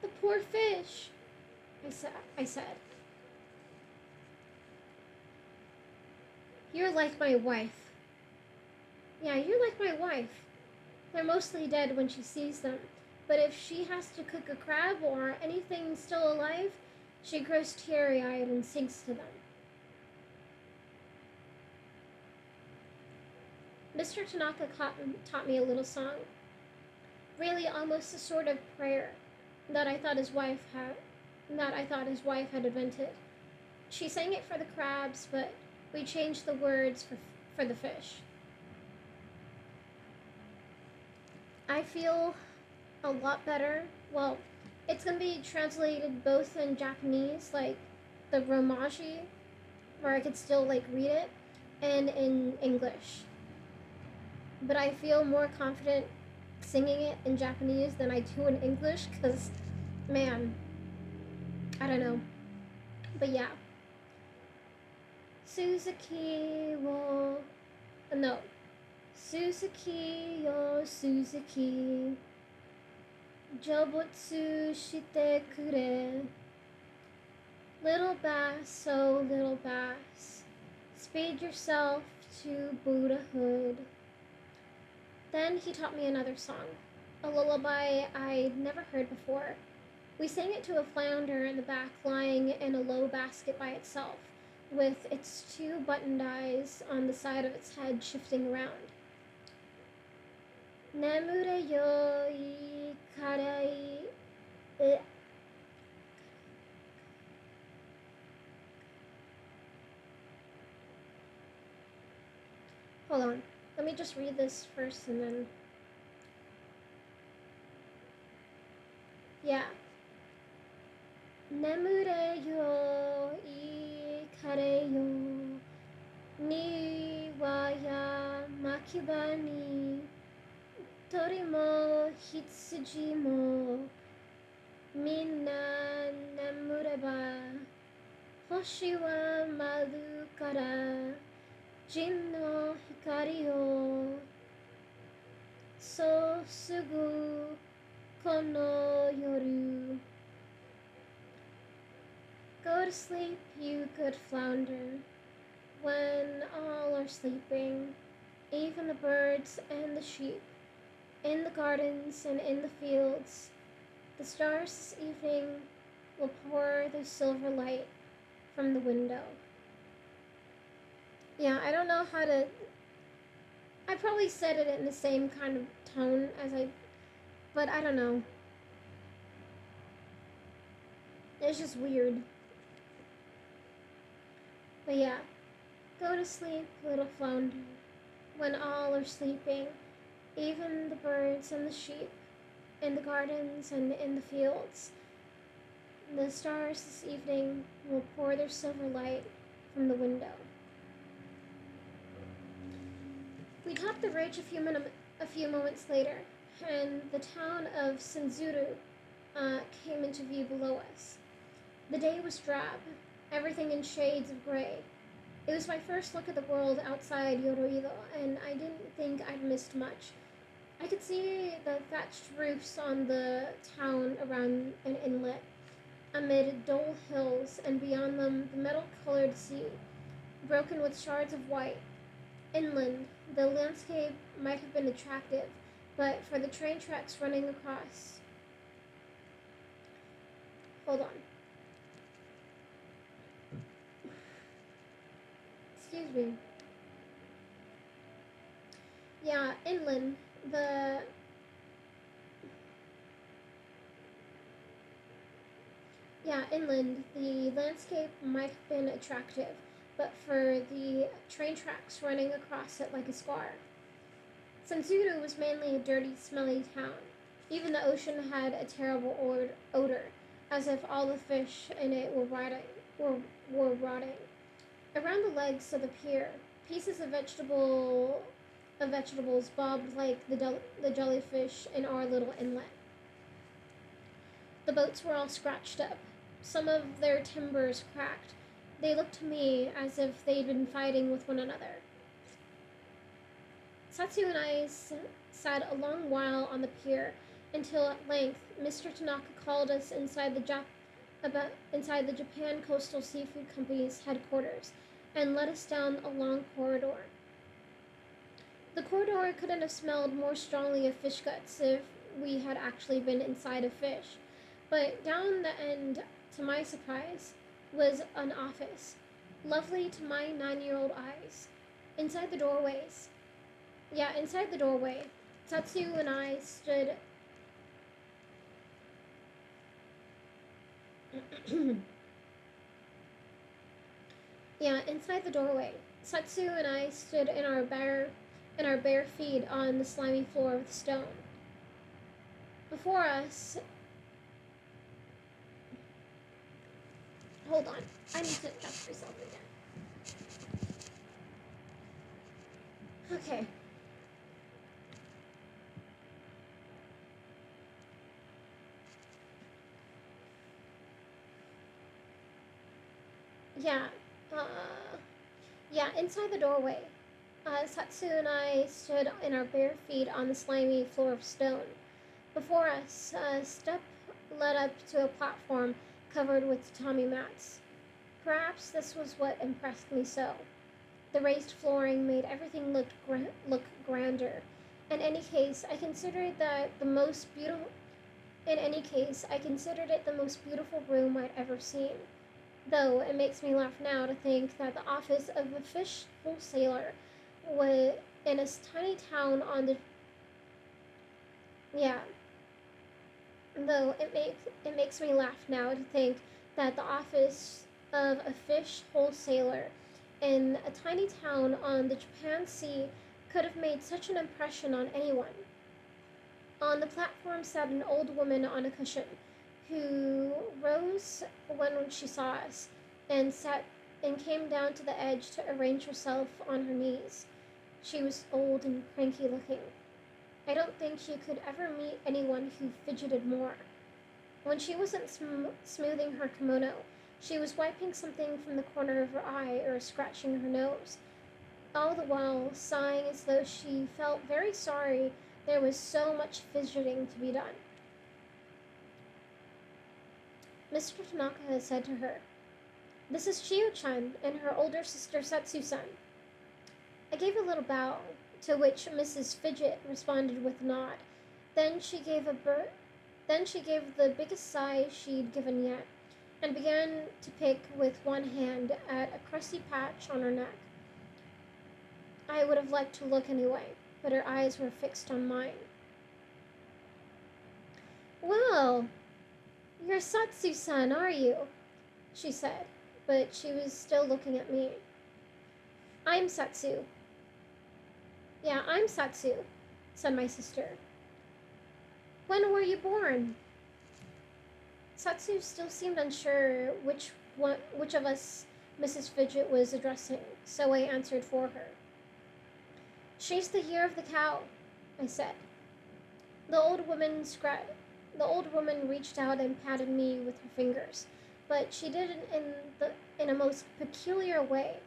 The poor fish, I said. You're like my wife. Yeah, you're like my wife. They're mostly dead when she sees them, but if she has to cook a crab or anything still alive, she grows teary-eyed and sinks to them. Mr. Tanaka taught me a little song, really almost a sort of prayer that I thought his wife had invented. She sang it for the crabs, but we changed the words for the fish. I feel a lot better. Well, it's going to be translated both in Japanese, like the Romaji, where I could still read it, and in English. But I feel more confident singing it in Japanese than I do in English, because, man, I don't know. But yeah. Suzuki yo Suzuki, Jobutsu shite kure. Little bass, oh little bass, speed yourself to Buddhahood. Then he taught me another song, a lullaby I'd never heard before. We sang it to a flounder in the back lying in a low basket by itself, with its two buttoned eyes on the side of its head shifting around. Nemure yo ikarai. Hold on. Let me just read this first and then. Yeah. Nemure yo ikare yo, niwa ya makiba ni, tori mo hitsuji mo, minna nemureba, hoshi wa maru kara, jin no hikari o, so sugu kono yoru. Go to sleep, you good flounder, when all are sleeping, even the birds and the sheep, in the gardens and in the fields. The stars this evening will pour their silver light from the window. Yeah, I don't know how to. I probably said it in the same kind of tone but I don't know. It's just weird. But yeah, go to sleep, little flounder, when all are sleeping, even the birds and the sheep, in the gardens and in the fields. The stars this evening will pour their silver light from the window. We topped the ridge a few moments later, and the town of Senzuru came into view below us. The day was drab, everything in shades of gray. It was my first look at the world outside Yoroido, and I didn't think I'd missed much. I could see the thatched roofs on the town around an inlet, amid dull hills, and beyond them the metal-colored sea, broken with shards of white. Inland, the landscape might have been attractive, but for the train tracks running across. Hold on. Excuse me. Yeah, inland, the the landscape might have been attractive, but for the train tracks running across it like a scar. Sanzuru was mainly a dirty, smelly town. Even the ocean had a terrible odor, as if all the fish in it were, were rotting. Around the legs of the pier, pieces of vegetables bobbed like the jellyfish in our little inlet. The boats were all scratched up, some of their timbers cracked. They looked to me as if they'd been fighting with one another. Satsu and I sat a long while on the pier until at length Mr. Tanaka called us inside the Japan Coastal Seafood Company's headquarters and led us down a long corridor. The corridor couldn't have smelled more strongly of fish guts if we had actually been inside a fish, but down the end, to my surprise, was an office, lovely to my 9-year-old eyes. Inside the doorways, inside the doorway, Tatsu and I stood. Inside the doorway, Satsu and I stood in our bare feet on the slimy floor of the stone. Before us. Hold on, I need to adjust myself again. Okay. Yeah, uh, inside the doorway, Satsu and I stood in our bare feet on the slimy floor of stone. Before us, a step led up to a platform covered with tatami mats. Perhaps this was what impressed me so. The raised flooring made everything look grander. In any case, I considered it the most beautiful room I'd ever seen. Though it makes me laugh now to think that the office of a fish wholesaler was in a tiny town on the yeah. Though it makes me laugh now to think that the office of a fish wholesaler in a tiny town on the Japan Sea could have made such an impression on anyone. On the platform sat an old woman on a cushion, who rose when she saw us and came down to the edge to arrange herself on her knees. She was old and cranky looking. I don't think you could ever meet anyone who fidgeted more. When she wasn't smoothing her kimono, she was wiping something from the corner of her eye or scratching her nose, all the while sighing as though she felt very sorry there was so much fidgeting to be done. Mr. Tanaka said to her, "This is Chiyo-chan and her older sister Satsu-san." I gave a little bow, to which Mrs. Fidget responded with a nod. Then she gave the biggest sigh she'd given yet, and began to pick with one hand at a crusty patch on her neck. I would have liked to look anyway, but her eyes were fixed on mine. "Well, you're Satsu-san, are you?" she said, but she was still looking at me. "I'm Satsu." "Yeah, I'm Satsu," said my sister. "When were you born?" Satsu still seemed unsure which of us Mrs. Fidget was addressing, so I answered for her. "She's the year of the cow," I said. The old woman reached out and patted me with her fingers, but she did it in a most peculiar way,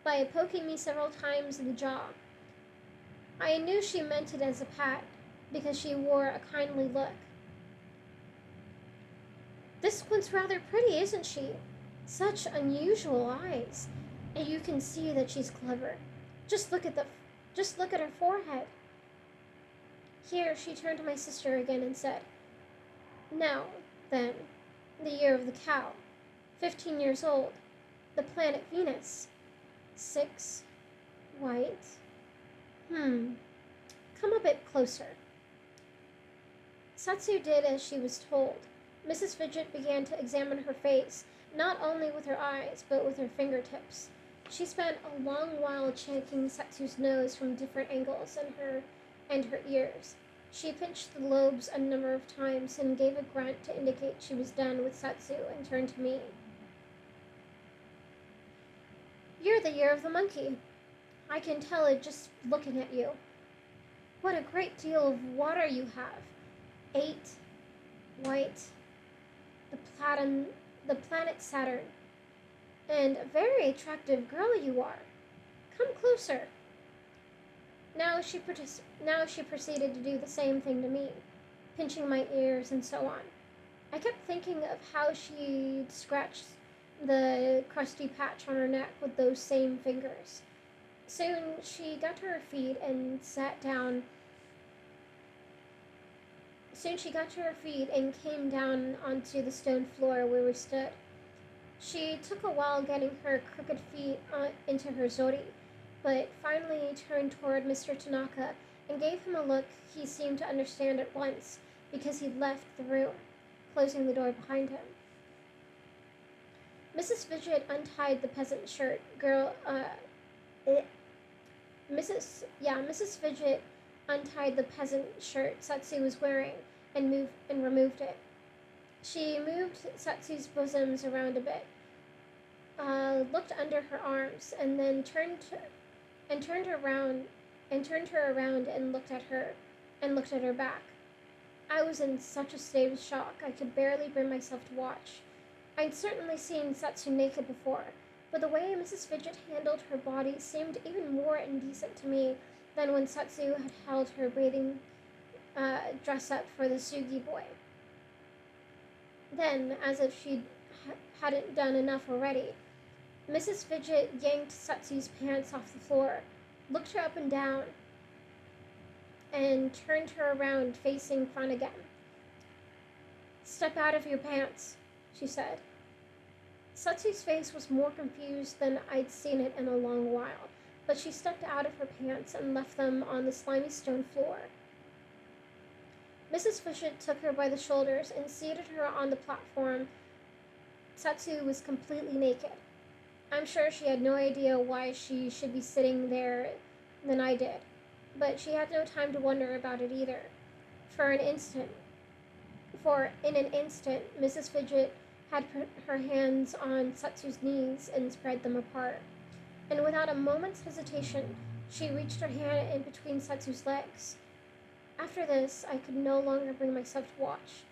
by poking me several times in the jaw. I knew she meant it as a pat, because she wore a kindly look. "This one's rather pretty, isn't she? Such unusual eyes. And you can see that she's clever. Just look at the just look at her forehead." Here she turned to my sister again and said, "Now, then, the year of the cow. 15 years old. The planet Venus. 6. White. Come a bit closer." Satsu did as she was told. Mrs. Fidget began to examine her face, not only with her eyes, but with her fingertips. She spent a long while checking Satsu's nose from different angles and her ears. She pinched the lobes a number of times and gave a grunt to indicate she was done with Satsu and turned to me. "You're the year of the monkey. I can tell it just looking at you. What a great deal of water you have. 8. White. The planet Saturn. And a very attractive girl you are. Come closer." Now she proceeded to do the same thing to me, pinching my ears and so on. I kept thinking of how she'd scratched the crusty patch on her neck with those same fingers. Soon she got to her feet and sat down. Soon she got to her feet and came down onto the stone floor where we stood. She took a while getting her crooked feet into her zori, but finally turned toward Mr. Tanaka and gave him a look he seemed to understand at once, because he'd left the room, closing the door behind him. Mrs. Fidget untied the peasant shirt Mrs. Fidget untied the peasant shirt Satsu was wearing and removed it. She moved Satsu's bosoms around a bit, looked under her arms, and then turned her around and looked at her back. I was in such a state of shock I could barely bring myself to watch. I'd certainly seen Satsu naked before, but the way Mrs. Fidget handled her body seemed even more indecent to me than when Satsu had held her bathing dress up for the Sugi boy. Then, as if she hadn't done enough already, Mrs. Fidget yanked Satsu's pants off the floor, looked her up and down, and turned her around facing front again. "Step out of your pants," she said. Satsu's face was more confused than I'd seen it in a long while, but she stepped out of her pants and left them on the slimy stone floor. Mrs. Fidget took her by the shoulders and seated her on the platform. Satsu was completely naked. I'm sure she had no idea why she should be sitting there than I did, but she had no time to wonder about it either. For in an instant, Mrs. Fidget had put her hands on Satsu's knees and spread them apart, and without a moment's hesitation, she reached her hand in between Satsu's legs. After this, I could no longer bring myself to watch.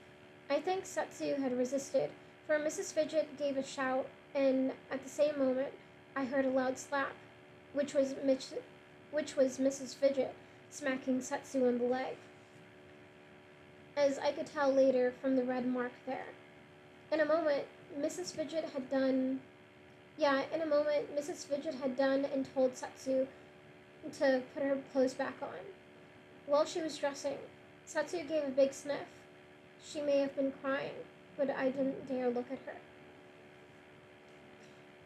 I think Satsu had resisted, for Mrs. Fidget gave a shout, and at the same moment, I heard a loud slap, which was Mrs. Fidget smacking Satsu on the leg, as I could tell later from the red mark there. In a moment, Mrs. Fidget had done and told Satsu to put her clothes back on. While she was dressing, Satsu gave a big sniff. She may have been crying, but I didn't dare look at her.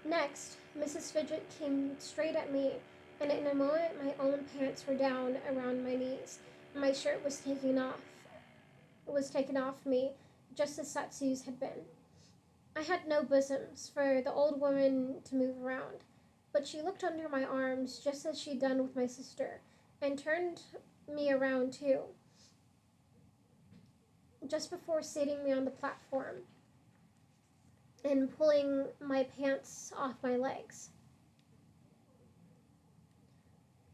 Next, Mrs. Fidget came straight at me, and in a moment my own pants were down around my knees, and my shirt was taken off me, just as Satsu's had been. I had no bosoms for the old woman to move around, but she looked under my arms just as she'd done with my sister, and turned me around too, just before seating me on the platform and pulling my pants off my legs.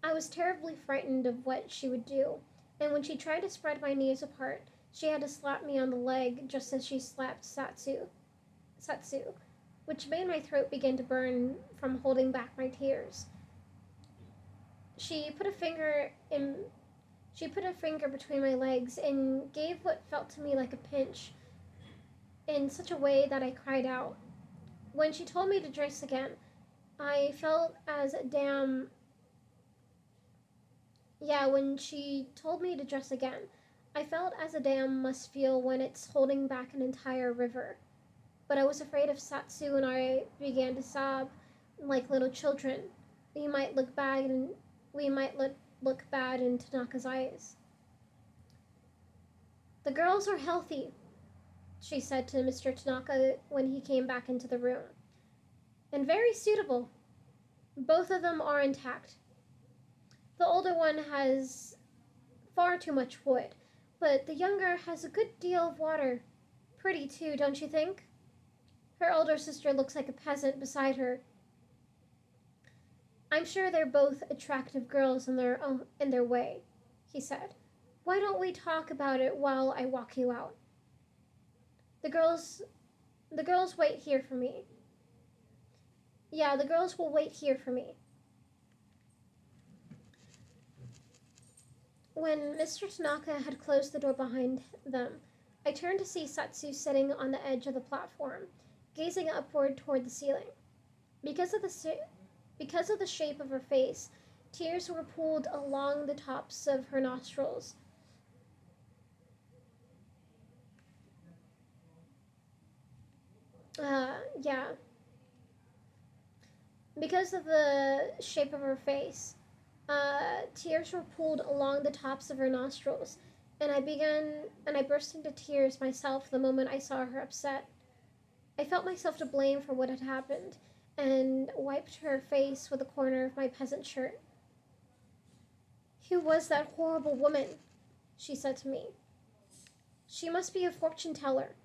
I was terribly frightened of what she would do, and when she tried to spread my knees apart, she had to slap me on the leg just as she slapped Satsu, which made my throat begin to burn from holding back my tears. She put a finger in She put a finger between my legs and gave what felt to me like a pinch in such a way that I cried out. When she told me to dress again, I felt as damn. Yeah, when she told me to dress again, I felt as a dam must feel when it's holding back an entire river. But I was afraid of Satsu and I began to sob like little children. We might look bad and we might look bad in Tanaka's eyes. The girls are healthy, she said to Mr. Tanaka when he came back into the room. And very suitable. Both of them are intact. The older one has far too much wood, but the younger has a good deal of water. Pretty too, don't you think? Her older sister looks like a peasant beside her. I'm sure they're both attractive girls in their way, he said. Why don't we talk about it while I walk you out? The girls wait here for me. Yeah, the girls will wait here for me. When Mr. Tanaka had closed the door behind them, I turned to see Satsu sitting on the edge of the platform, gazing upward toward the ceiling. Because of the shape of her face, tears were pooled along the tops of her nostrils. Yeah. Because of the shape of her face, tears were pooled along the tops of her nostrils, and I burst into tears myself the moment I saw her upset. I felt myself to blame for what had happened, and wiped her face with a corner of my peasant shirt. Who was that horrible woman? She said to me. She must be a fortune teller.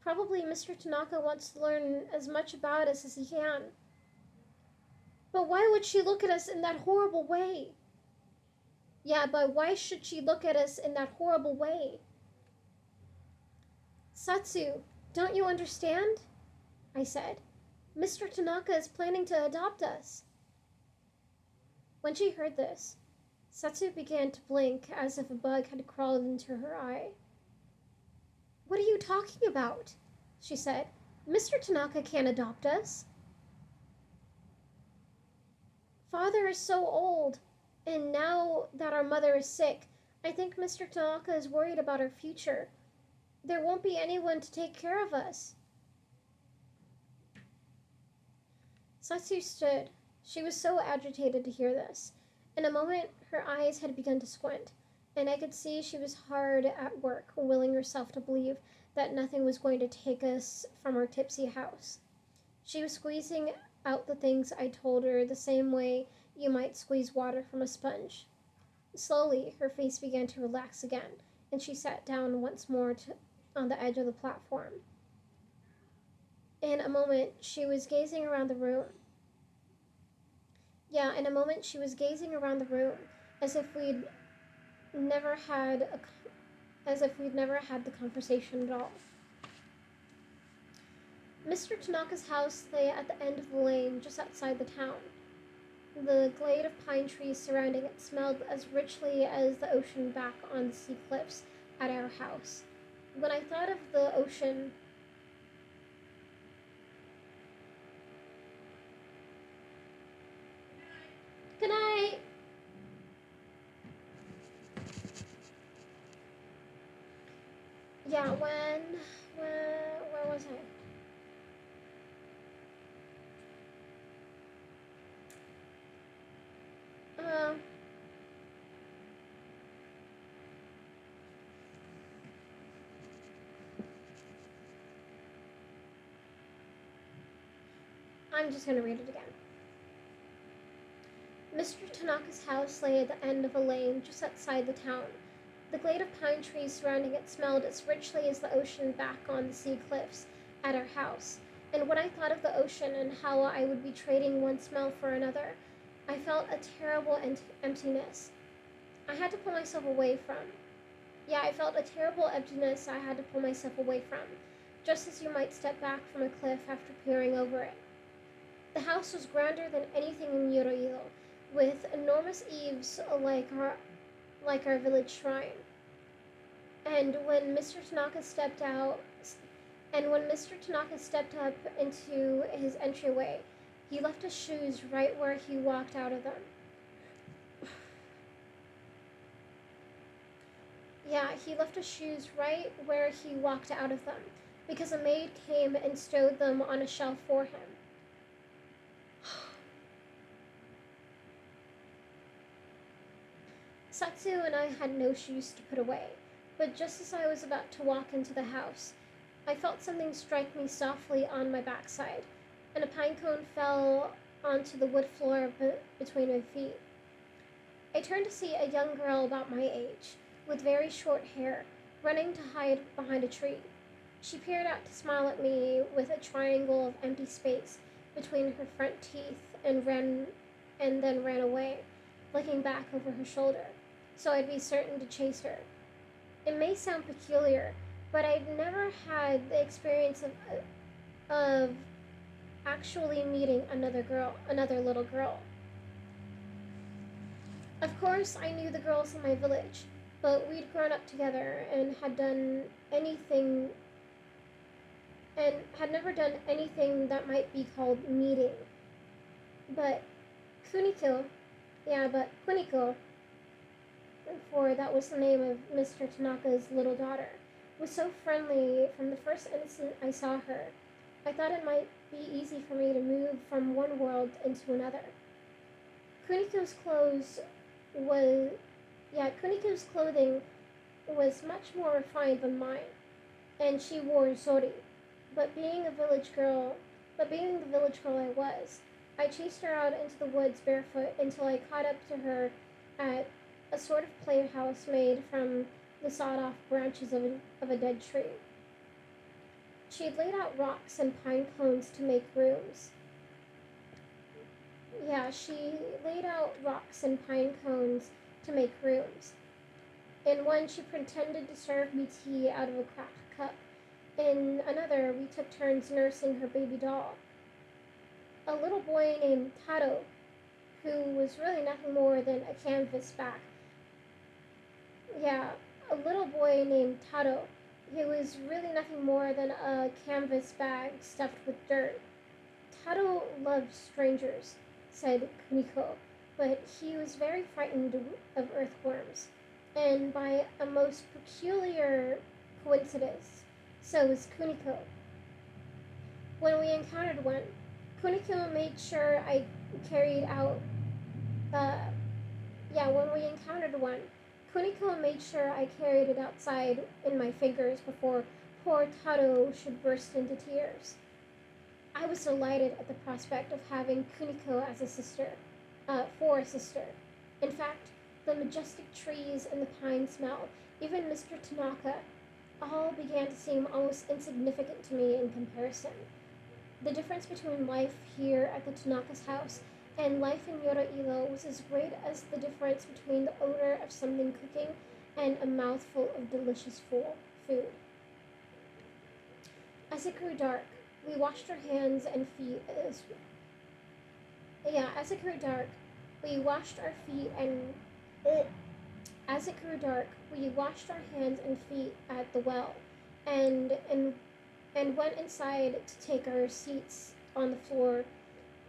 Probably Mr. Tanaka wants to learn as much about us as he can. But why would she look at us in that horrible way? Yeah, but why should she look at us in that horrible way? Satsu, don't you understand? I said. Mr. Tanaka is planning to adopt us. When she heard this, Satsu began to blink as if a bug had crawled into her eye. What are you talking about? She said. Mr. Tanaka can't adopt us. Father is so old, and now that our mother is sick, I think Mr. Tanaka is worried about our future. There won't be anyone to take care of us. Satsu stood. She was so agitated to hear this. In a moment, her eyes had begun to squint, and I could see she was hard at work, willing herself to believe that nothing was going to take us from our tipsy house. She was squeezing out the things I told her the same way you might squeeze water from a sponge. Slowly, her face began to relax again, and she sat down once more on the edge of the platform. In a moment, she was gazing around the room. She was gazing around the room as if we'd never had the conversation at all. Mr. Tanaka's house lay at the end of the lane just outside the town. The glade of pine trees surrounding it smelled as richly as the ocean back on the sea cliffs at our house. When I thought of the ocean, good night. Yeah, where was I? I'm just gonna read it again. Mr. Tanaka's house lay at the end of a lane just outside the town. The glade of pine trees surrounding it smelled as richly as the ocean back on the sea cliffs at our house. And when I thought of the ocean and how I would be trading one smell for another, I felt a terrible emptiness I had to pull myself away from. Yeah, I felt a terrible emptiness I had to pull myself away from, just as you might step back from a cliff after peering over it. The house was grander than anything in Yoroilo, with enormous eaves like our village shrine. And when Mr. Tanaka stepped out, and when Mr. Tanaka stepped up into his entryway, he left his shoes right where he walked out of them. Yeah, he left his shoes right where he walked out of them, because a maid came and stowed them on a shelf for him. Satsu and I had no shoes to put away, but just as I was about to walk into the house, I felt something strike me softly on my backside, and a pine cone fell onto the wood floor between my feet. I turned to see a young girl about my age, with very short hair, running to hide behind a tree. She peered out to smile at me with a triangle of empty space between her front teeth and then ran away, looking back over her shoulder, so I'd be certain to chase her. It may sound peculiar, but I'd never had the experience of actually meeting another little girl. Of course, I knew the girls in my village, but we'd grown up together and had never done anything that might be called meeting. But Kuniko, for that was the name of Mr. Tanaka's little daughter, was so friendly from the first instant I saw her. I thought it might be easy for me to move from one world into another. Kuniko's clothing was much more refined than mine, and she wore zori. But being the village girl I was, I chased her out into the woods barefoot until I caught up to her at a sort of playhouse made from the sawed-off branches of a dead tree. She had laid out rocks and pine cones to make rooms. Yeah, she laid out rocks and pine cones to make rooms. In one, she pretended to serve me tea out of a cracked cup. In another, we took turns nursing her baby doll. A little boy named Taro, who was really nothing more than a canvas bag. Yeah, a little boy named Taro, who was really nothing more than a canvas bag stuffed with dirt. Taro loved strangers, said Kuniko, but he was very frightened of earthworms. And by a most peculiar coincidence, so was Kuniko. When we encountered one, Kuniko made sure I carried out. When we encountered one, Kuniko made sure I carried it outside in my fingers before poor Taro should burst into tears. I was delighted at the prospect of having Kuniko as a sister, for a sister. In fact, the majestic trees and the pine smell, even Mr. Tanaka, all began to seem almost insignificant to me in comparison. The difference between life here at the Tanaka's house and life in Yoroilo was as great as the difference between the odor of something cooking and a mouthful of delicious food. As it grew dark, we washed our hands and feet as it grew dark, we washed our hands and feet at the well, and went inside to take our seats on the floor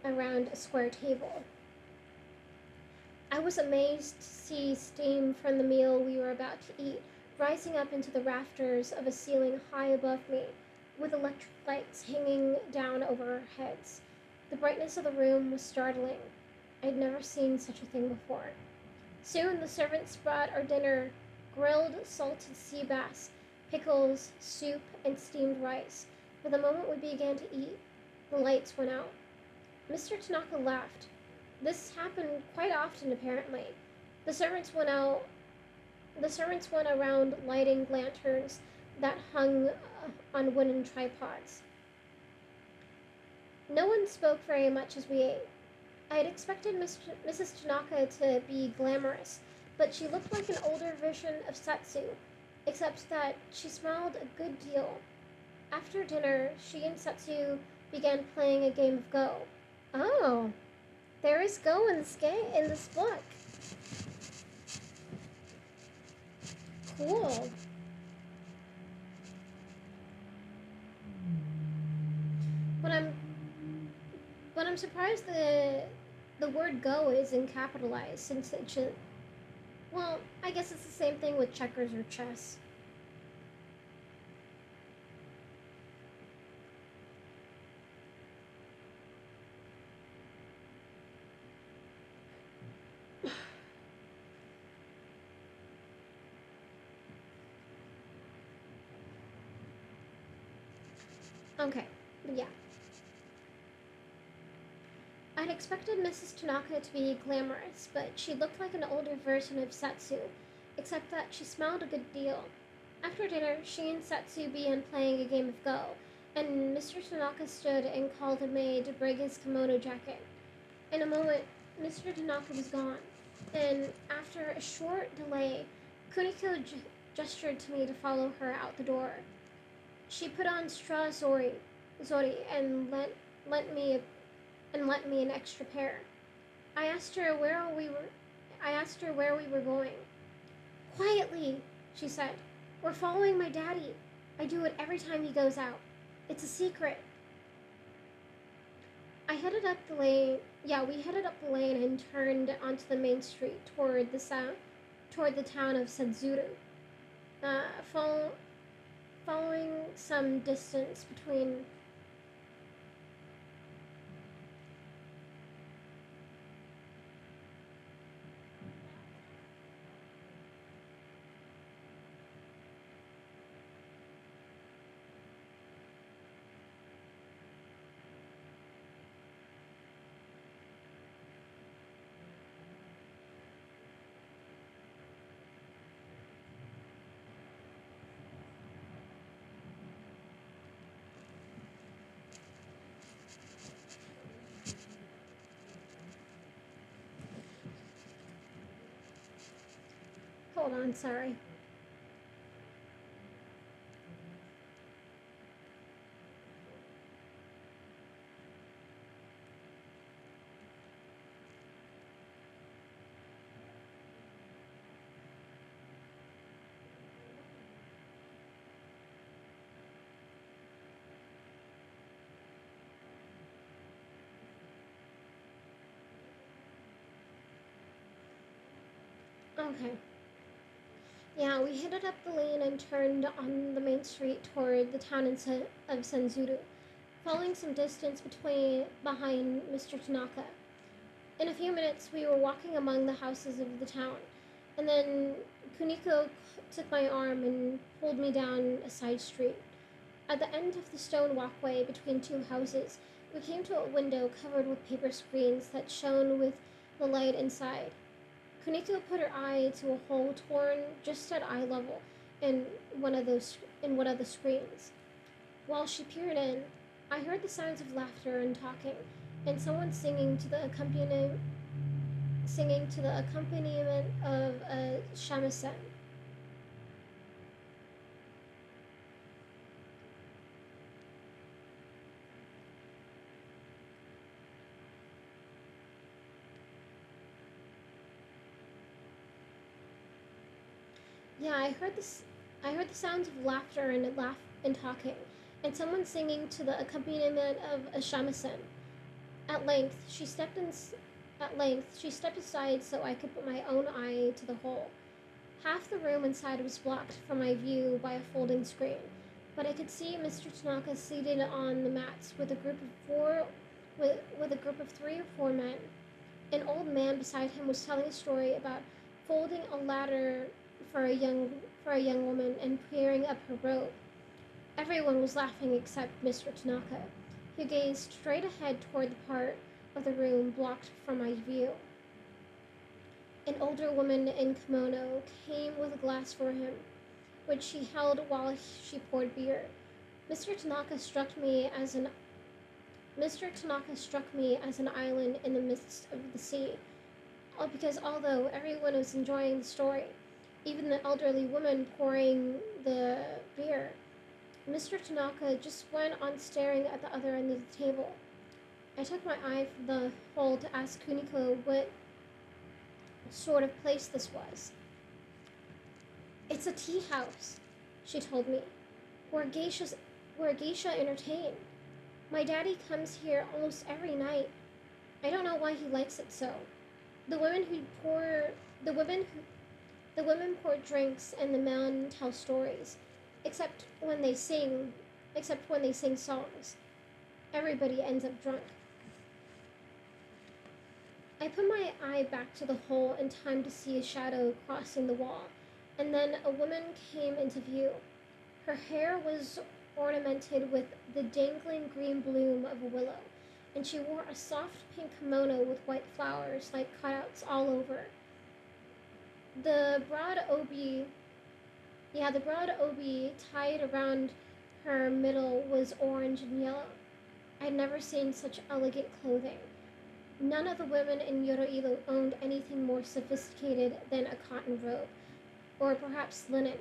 around a square table. I was amazed to see steam from the meal we were about to eat rising up into the rafters of a ceiling high above me, with electric lights hanging down over our heads. The brightness of the room was startling. I'd never seen such a thing before. Soon the servants brought our dinner: grilled salted sea bass, pickles, soup, and steamed rice. But the moment we began to eat, the lights went out. Mr. Tanaka laughed. This happened quite often, apparently. The servants went around lighting lanterns that hung on wooden tripods. No one spoke very much as we ate. I had expected Mrs. Tanaka to be glamorous, but she looked like an older version of Satsu, except that she smiled a good deal. After dinner, she and Satsu began playing a game of Go. Oh, there is Go in this book. Cool. But I'm surprised the word go isn't capitalized since it should. Well, I guess it's the same thing with checkers or chess. Okay, but yeah. I'd expected Mrs. Tanaka to be glamorous, but she looked like an older version of Satsu, except that she smiled a good deal. After dinner, she and Satsu began playing a game of Go, and Mr. Tanaka stood and called a maid to bring his kimono jacket. In a moment, Mr. Tanaka was gone, and after a short delay, Kuniko gestured to me to follow her out the door. She put on straw zori lent me lent me an extra pair. I asked her where we were going. Quietly, she said. We're following my daddy. I do it every time he goes out. It's a secret. I headed up the lane. Yeah, we headed up the lane and turned onto the main street toward the town of Senzuru. Uh, fol- Following some distance between. Hold on, sorry. Okay. Yeah, we headed up the lane and turned on the main street toward the town of Senzuru, following some distance behind Mr. Tanaka. In a few minutes, we were walking among the houses of the town, and then Kuniko took my arm and pulled me down a side street. At the end of the stone walkway between two houses, we came to a window covered with paper screens that shone with the light inside. Kuniko put her eye to a hole torn just at eye level in one of the screens. While she peered in, I heard the sounds of laughter and talking, and someone singing to the accompaniment of a shamisen. Yeah, I heard the sounds of laughter and talking, and someone singing to the accompaniment of a shamisen. At length, she stepped in. At length, she stepped aside so I could put my own eye to the hole. Half the room inside was blocked from my view by a folding screen, but I could see Mr. Tanaka seated on the mats with a group of 3 or 4 men. An old man beside him was telling a story about folding a ladder for a young woman and peering up her robe. Everyone was laughing except Mr. Tanaka, who gazed straight ahead toward the part of the room blocked from my view. An older woman in kimono came with a glass for him, which she held while she poured beer. Mr. Tanaka struck me as an Mr. Tanaka struck me as an island in the midst of the sea, because although everyone was enjoying the story, even the elderly woman pouring the beer, Mr. Tanaka just went on staring at the other end of the table. I took my eye from the hole to ask Kuniko what sort of place this was. It's a tea house, she told me, where geisha entertain. My daddy comes here almost every night. I don't know why he likes it so. The women who pour the women who the women pour drinks and the men tell stories, except when they sing except when they sing songs. Everybody ends up drunk. I put my eye back to the hole in time to see a shadow crossing the wall, and then a woman came into view. Her hair was ornamented with the dangling green bloom of a willow, and she wore a soft pink kimono with white flowers like cutouts all over. The broad obi, the broad obi tied around her middle was orange and yellow. I'd never seen such elegant clothing. None of the women in Yoroilo owned anything more sophisticated than a cotton robe, or perhaps linen,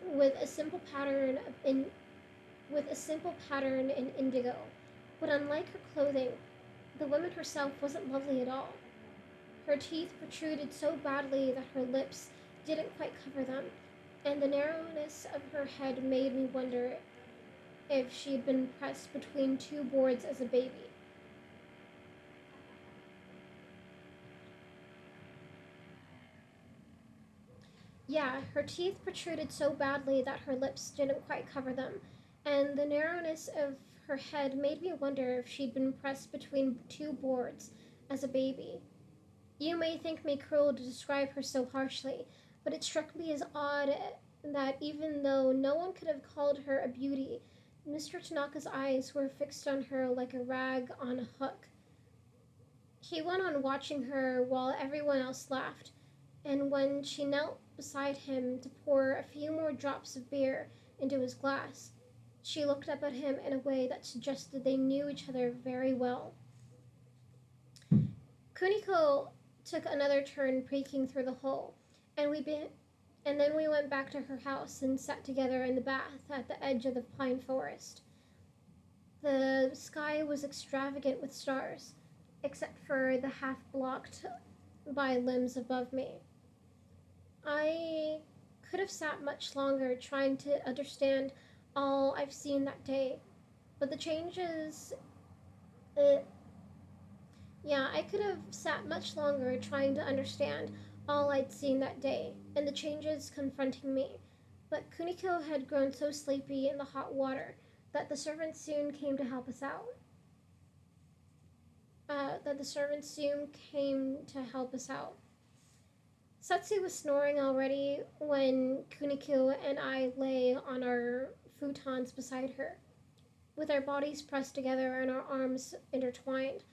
with a simple pattern in indigo. But unlike her clothing, the woman herself wasn't lovely at all. Her teeth protruded so badly that her lips didn't quite cover them, and the narrowness of her head made me wonder if she'd been pressed between two boards as a baby. Yeah, her teeth protruded so badly that her lips didn't quite cover them, and the narrowness of her head made me wonder if she'd been pressed between two boards as a baby. You may think me cruel to describe her so harshly, but it struck me as odd that even though no one could have called her a beauty, Mr. Tanaka's eyes were fixed on her like a rag on a hook. He went on watching her while everyone else laughed, and when she knelt beside him to pour a few more drops of beer into his glass, she looked up at him in a way that suggested they knew each other very well. Kuniko took another turn peeking through the hole, and then we went back to her house and sat together in the bath at the edge of the pine forest. The sky was extravagant with stars, except for the half blocked by limbs above me. I could have sat much longer trying to understand all I've seen that day, but the changes. Uh, I could have sat much longer trying to understand all I'd seen that day and the changes confronting me. But Kuniko had grown so sleepy in the hot water that the servants soon came to help us out. Satsu was snoring already when Kuniko and I lay on our futons beside her, with our bodies pressed together and our arms intertwined.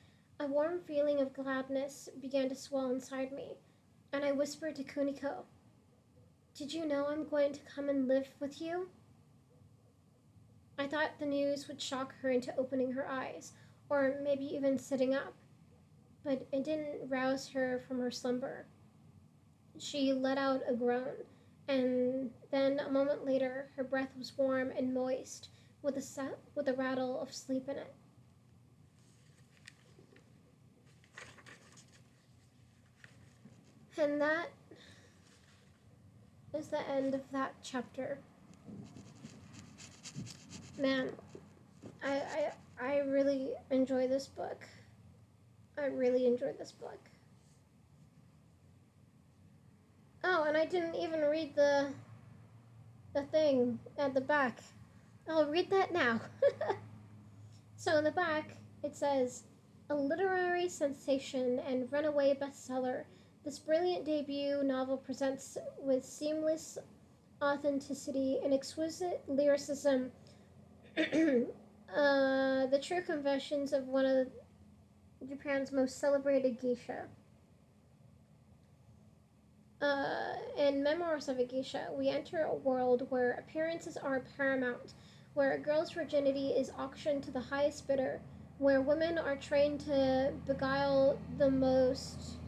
A warm feeling of gladness began to swell inside me, and I whispered to Kuniko, "Did you know I'm going to come and live with you?" I thought the news would shock her into opening her eyes, or maybe even sitting up, but it didn't rouse her from her slumber. She let out a groan, and then a moment later her breath was warm and moist with a rattle of sleep in it. And that is the end of that chapter. Man, I really enjoy this book. I really enjoyed this book. Oh, and I didn't even read the thing at the back. I'll read that now. So in the back, it says, "A literary sensation and runaway bestseller, this brilliant debut novel presents with seamless authenticity and exquisite lyricism the true confessions of one of Japan's most celebrated geisha. In Memoirs of a Geisha, we enter a world where appearances are paramount, where a girl's virginity is auctioned to the highest bidder, where women are trained to beguile the most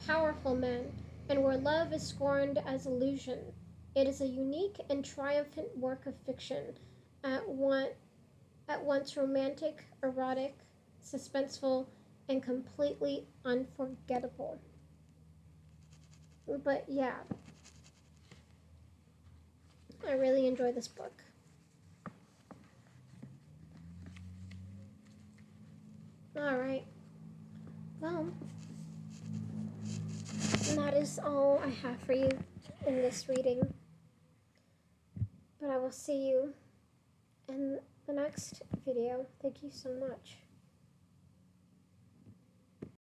powerful men, and where love is scorned as illusion. It is a unique and triumphant work of fiction, at once romantic, erotic, suspenseful, and completely unforgettable." But yeah, I really enjoy this book. Alright. Well, that is all I have for you in this reading. But I will see you in the next video. Thank you so much.